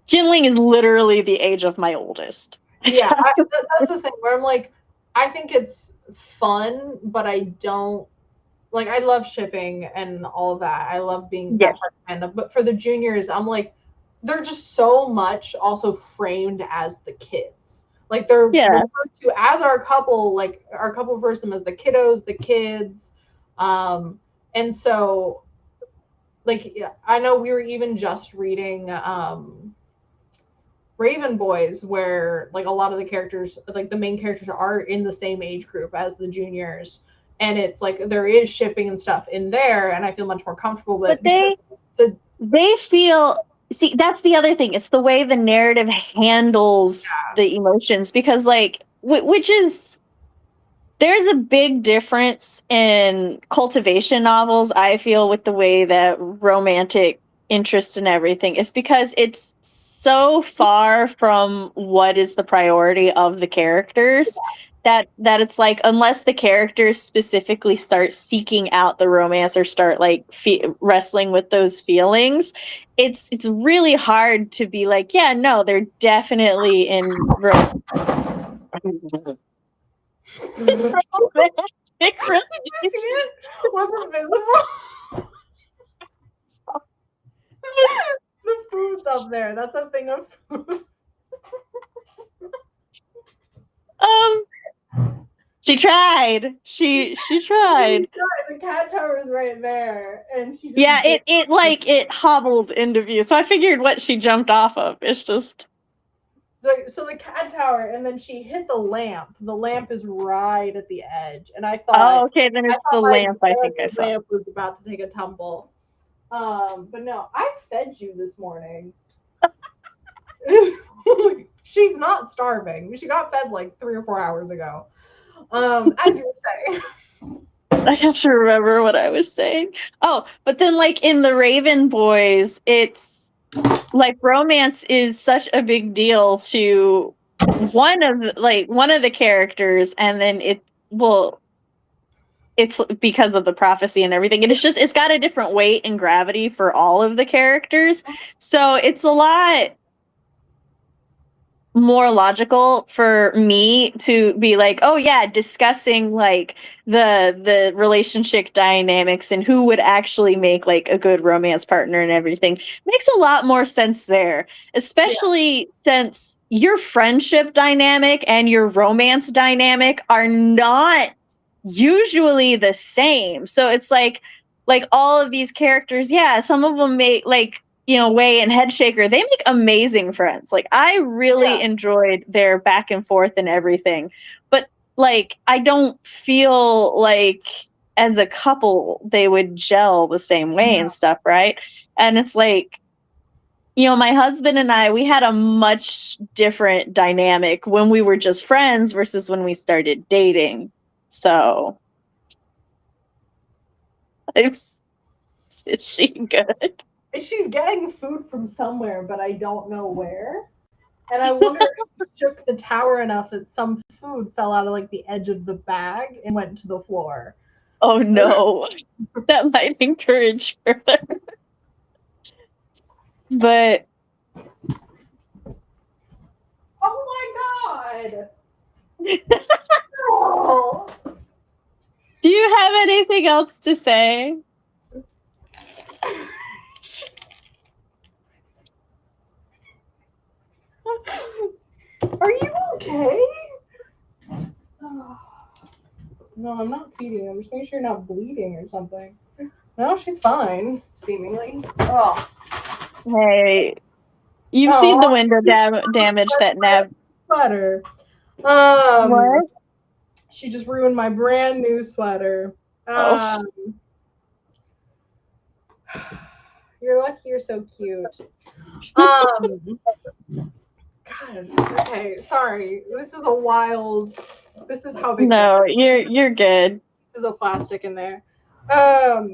Jinling is literally the age of my oldest. Yeah, that's the thing where I'm like, I think it's fun, but I don't like. I love shipping and all that. I love being that part, but for the juniors, I'm like, they're just so much also framed as the kids. Like they're referred to as our couple, like our couple refers to them as the kiddos, the kids. And so like I know we were even just reading Raven Boys where like a lot of the characters, like the main characters are in the same age group as the juniors. And it's like there is shipping and stuff in there, and I feel much more comfortable with it. But they feel see, that's the other thing. It's the way the narrative handles the emotions because like which is there's a big difference in cultivation novels, I feel, with the way that romantic interest and everything is because it's so far from what is the priority of the characters that it's like unless the characters specifically start seeking out the romance or start like wrestling with those feelings, it's really hard to be like, yeah, no, they're definitely in Did you see it? It wasn't visible. The food's up there. That's a thing of food. She tried. She tried. The cat tower is right there, and she. It hobbled into view. So I figured what she jumped off of. It's just. So the cat tower, and then she hit the lamp. The lamp is right at the edge, and I thought. Oh, okay. Then it's the lamp. I think I saw. The lamp was about to take a tumble. But no, I fed you this morning. She's not starving. She got fed like 3 or 4 hours ago. As you were saying. I have to remember what I was saying. Oh, but then like in the Raven Boys, it's like romance is such a big deal to one of the characters, and then well, it's because of the prophecy and everything. And it's got a different weight and gravity for all of the characters. So it's a lot more logical for me to be like, oh yeah, discussing like the relationship dynamics and who would actually make like a good romance partner and everything makes a lot more sense there, especially since your friendship dynamic and your romance dynamic are not usually the same. So it's like all of these characters, yeah, some of them make like, you know, Way and Headshaker, they make amazing friends. Like I really enjoyed their back and forth and everything. But like I don't feel like as a couple they would gel the same way and stuff, right? And it's like, you know, my husband and I, we had a much different dynamic when we were just friends versus when we started dating. So is she good? She's getting food from somewhere, but I don't know where. And I wonder if she shook the tower enough that some food fell out of like the edge of the bag and went to the floor. Oh no. That might encourage further. But oh my god. Oh. Do you have anything else to say? Are you okay? No, I'm not feeding. I'm just making sure you're not bleeding or something. No, she's fine, seemingly. Oh. Hey, you've seen the window damage that Nab. Sweater. What? She just ruined my brand new sweater. You're lucky you're so cute. God, okay, sorry. This is how big. No, you're good. This is a plastic in there. Yeah,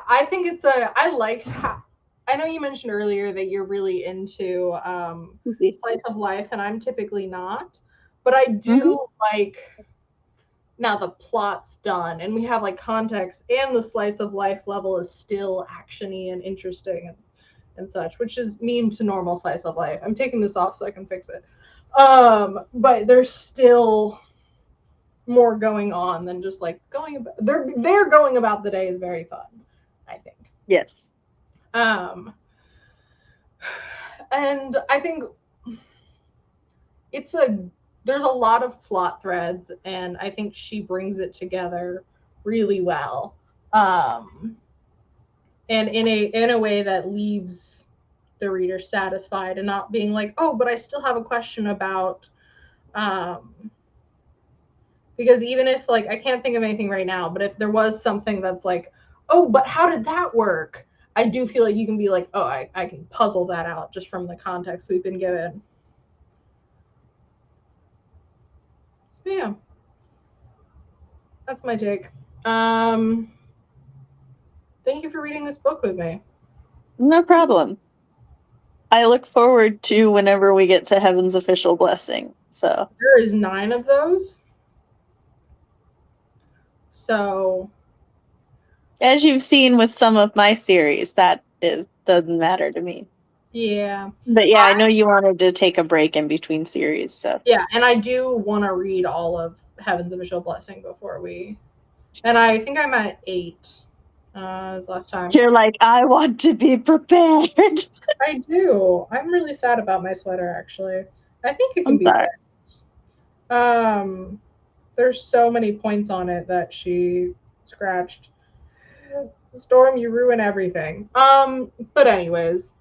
I think I liked how, I know you mentioned earlier that you're really into slice of life, and I'm typically not, but I do like now the plot's done and we have like context and the slice of life level is still actiony and interesting and such, which is mean to normal slice of life. I'm taking this off so I can fix it. But there's still more going on than just like going about they're going about the day is very fun, I think. Yes. And I think there's a lot of plot threads, and I think she brings it together really well. And in a way that leaves the reader satisfied and not being like, oh, but I still have a question about because even if like I can't think of anything right now, but if there was something that's like, oh, but how did that work? I do feel like you can be like, oh, I can puzzle that out just from the context we've been given. So yeah. That's my take. Thank you for reading this book with me. No problem. I look forward to whenever we get to Heaven's Official Blessing. So there is 9 of those. So as you've seen with some of my series, doesn't matter to me. Yeah. But yeah, I know you wanted to take a break in between series, so. Yeah, and I do want to read all of Heaven's Official Blessing before we. And I think I'm at 8. As last time. You're like, I want to be prepared. I do. I'm really sad about my sweater, actually. I think it can be fixed. There's so many points on it that she scratched. Storm, you ruin everything. But anyways,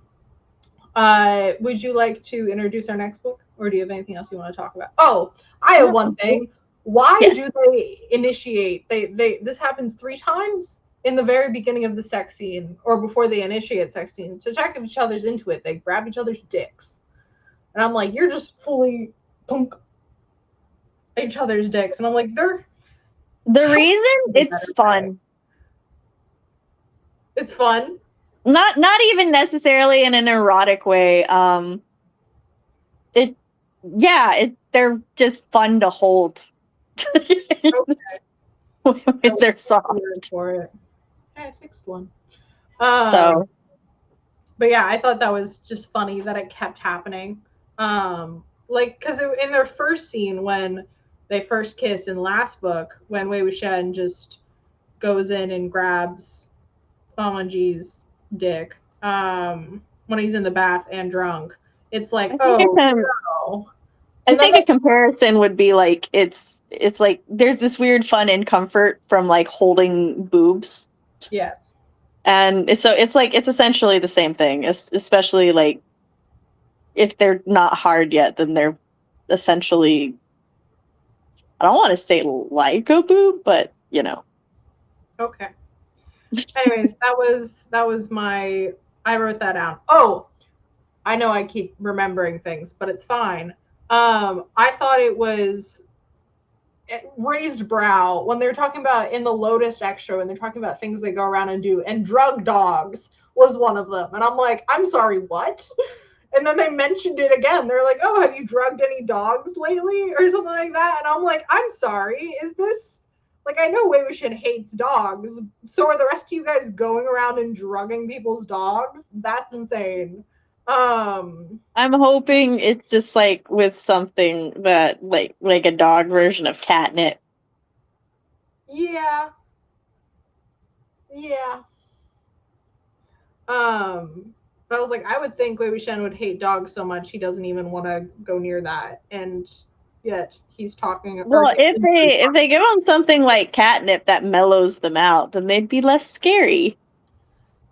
would you like to introduce our next book, or do you have anything else you want to talk about? Oh, I have one thing. Why do they initiate? This happens 3 times in the very beginning of the sex scene, or before they initiate sex scene, to check if each other's into it. They grab each other's dicks, and I'm like, you're just fully punk each other's dicks, and I'm like, they're. The reason it's fun. It's fun. Not even necessarily in an erotic way. They're just fun to hold. With their soft. For it. I fixed one. So But yeah, I thought that was just funny that it kept happening. Like, because in their first scene, when they first kiss in last book, when Wei Wuxian just goes in and grabs Famanji's dick, when he's in the bath and drunk, it's like, no. I think a comparison would be like it's like there's this weird fun and comfort from like holding boobs. Yes. And so it's like it's essentially the same thing, especially like if they're not hard yet, then they're essentially, I don't want to say like a boob, but you know. Okay. Anyways, that was my, I wrote that down. Oh, I know I keep remembering things, but it's fine. I thought it was raised brow when they're talking about in the Lotus extra, when they're talking about things they go around and do, and drug dogs was one of them. And I'm like, I'm sorry, what? And then they mentioned it again. They're like, oh, have you drugged any dogs lately? Or something like that. And I'm like, I'm sorry, is this, like, I know Wei Wuxian hates dogs. So are the rest of you guys going around and drugging people's dogs? That's insane. I'm hoping it's just like with something that like a dog version of catnip. Yeah. But I was like, I would think Wei Wuxian would hate dogs so much he doesn't even want to go near that, and yet he's talking. Well, if they give him something like catnip that mellows them out, then they'd be less scary.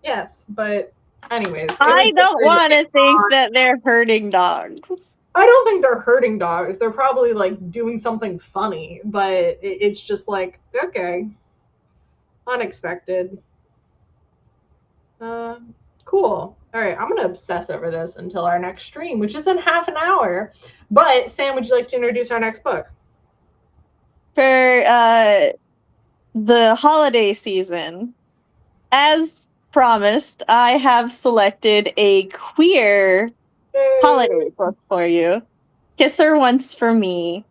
Yes, but anyways, I don't want to think that they're hurting dogs. I don't think they're hurting dogs. They're probably like doing something funny, but it's just like, okay, unexpected. Cool. All right, I'm gonna obsess over this until our next stream, which is in half an hour. But Sam, would you like to introduce our next book? For the holiday season, as promised, I have selected a queer holiday book for you. Kiss Her Once for Me.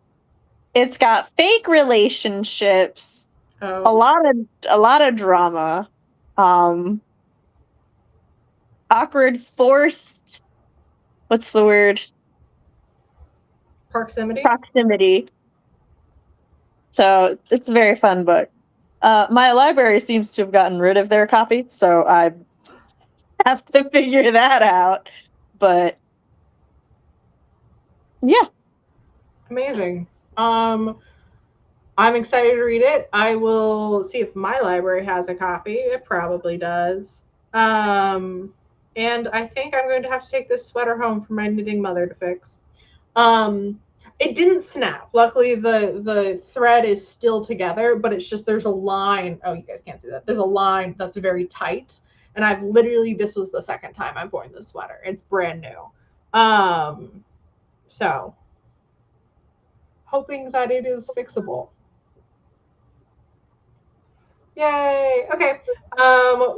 It's got fake relationships, a lot of drama, awkward, forced. What's the word? Proximity. So it's a very fun book. My library seems to have gotten rid of their copy, so I have to figure that out. But yeah. Amazing. I'm excited to read it. I will see if my library has a copy. It probably does. And I think I'm going to have to take this sweater home for my knitting mother to fix. It didn't snap. Luckily, the thread is still together, but it's just there's a line. Oh, you guys can't see that. There's a line that's very tight. And I've literally, this was the second time I've worn this sweater. It's brand new. So hoping that it is fixable. Yay. Okay.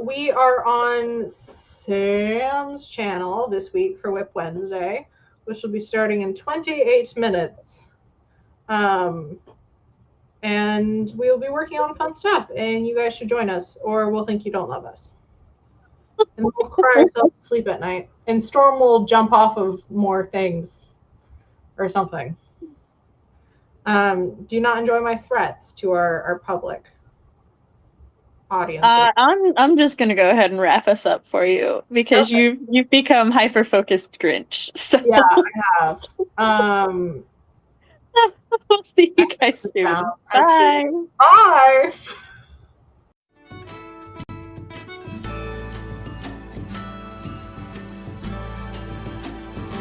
We are on Sam's channel this week for Whip Wednesday, which will be starting in 28 minutes. And we'll be working on fun stuff, and you guys should join us, or we'll think you don't love us. And we'll cry ourselves to sleep at night. And Storm will jump off of more things or something. Do you not enjoy my threats to our public audience? I'm just gonna go ahead and wrap us up for you because you've become hyper focused Grinch. So yeah, I have. We'll see you guys soon. Bye. Bye.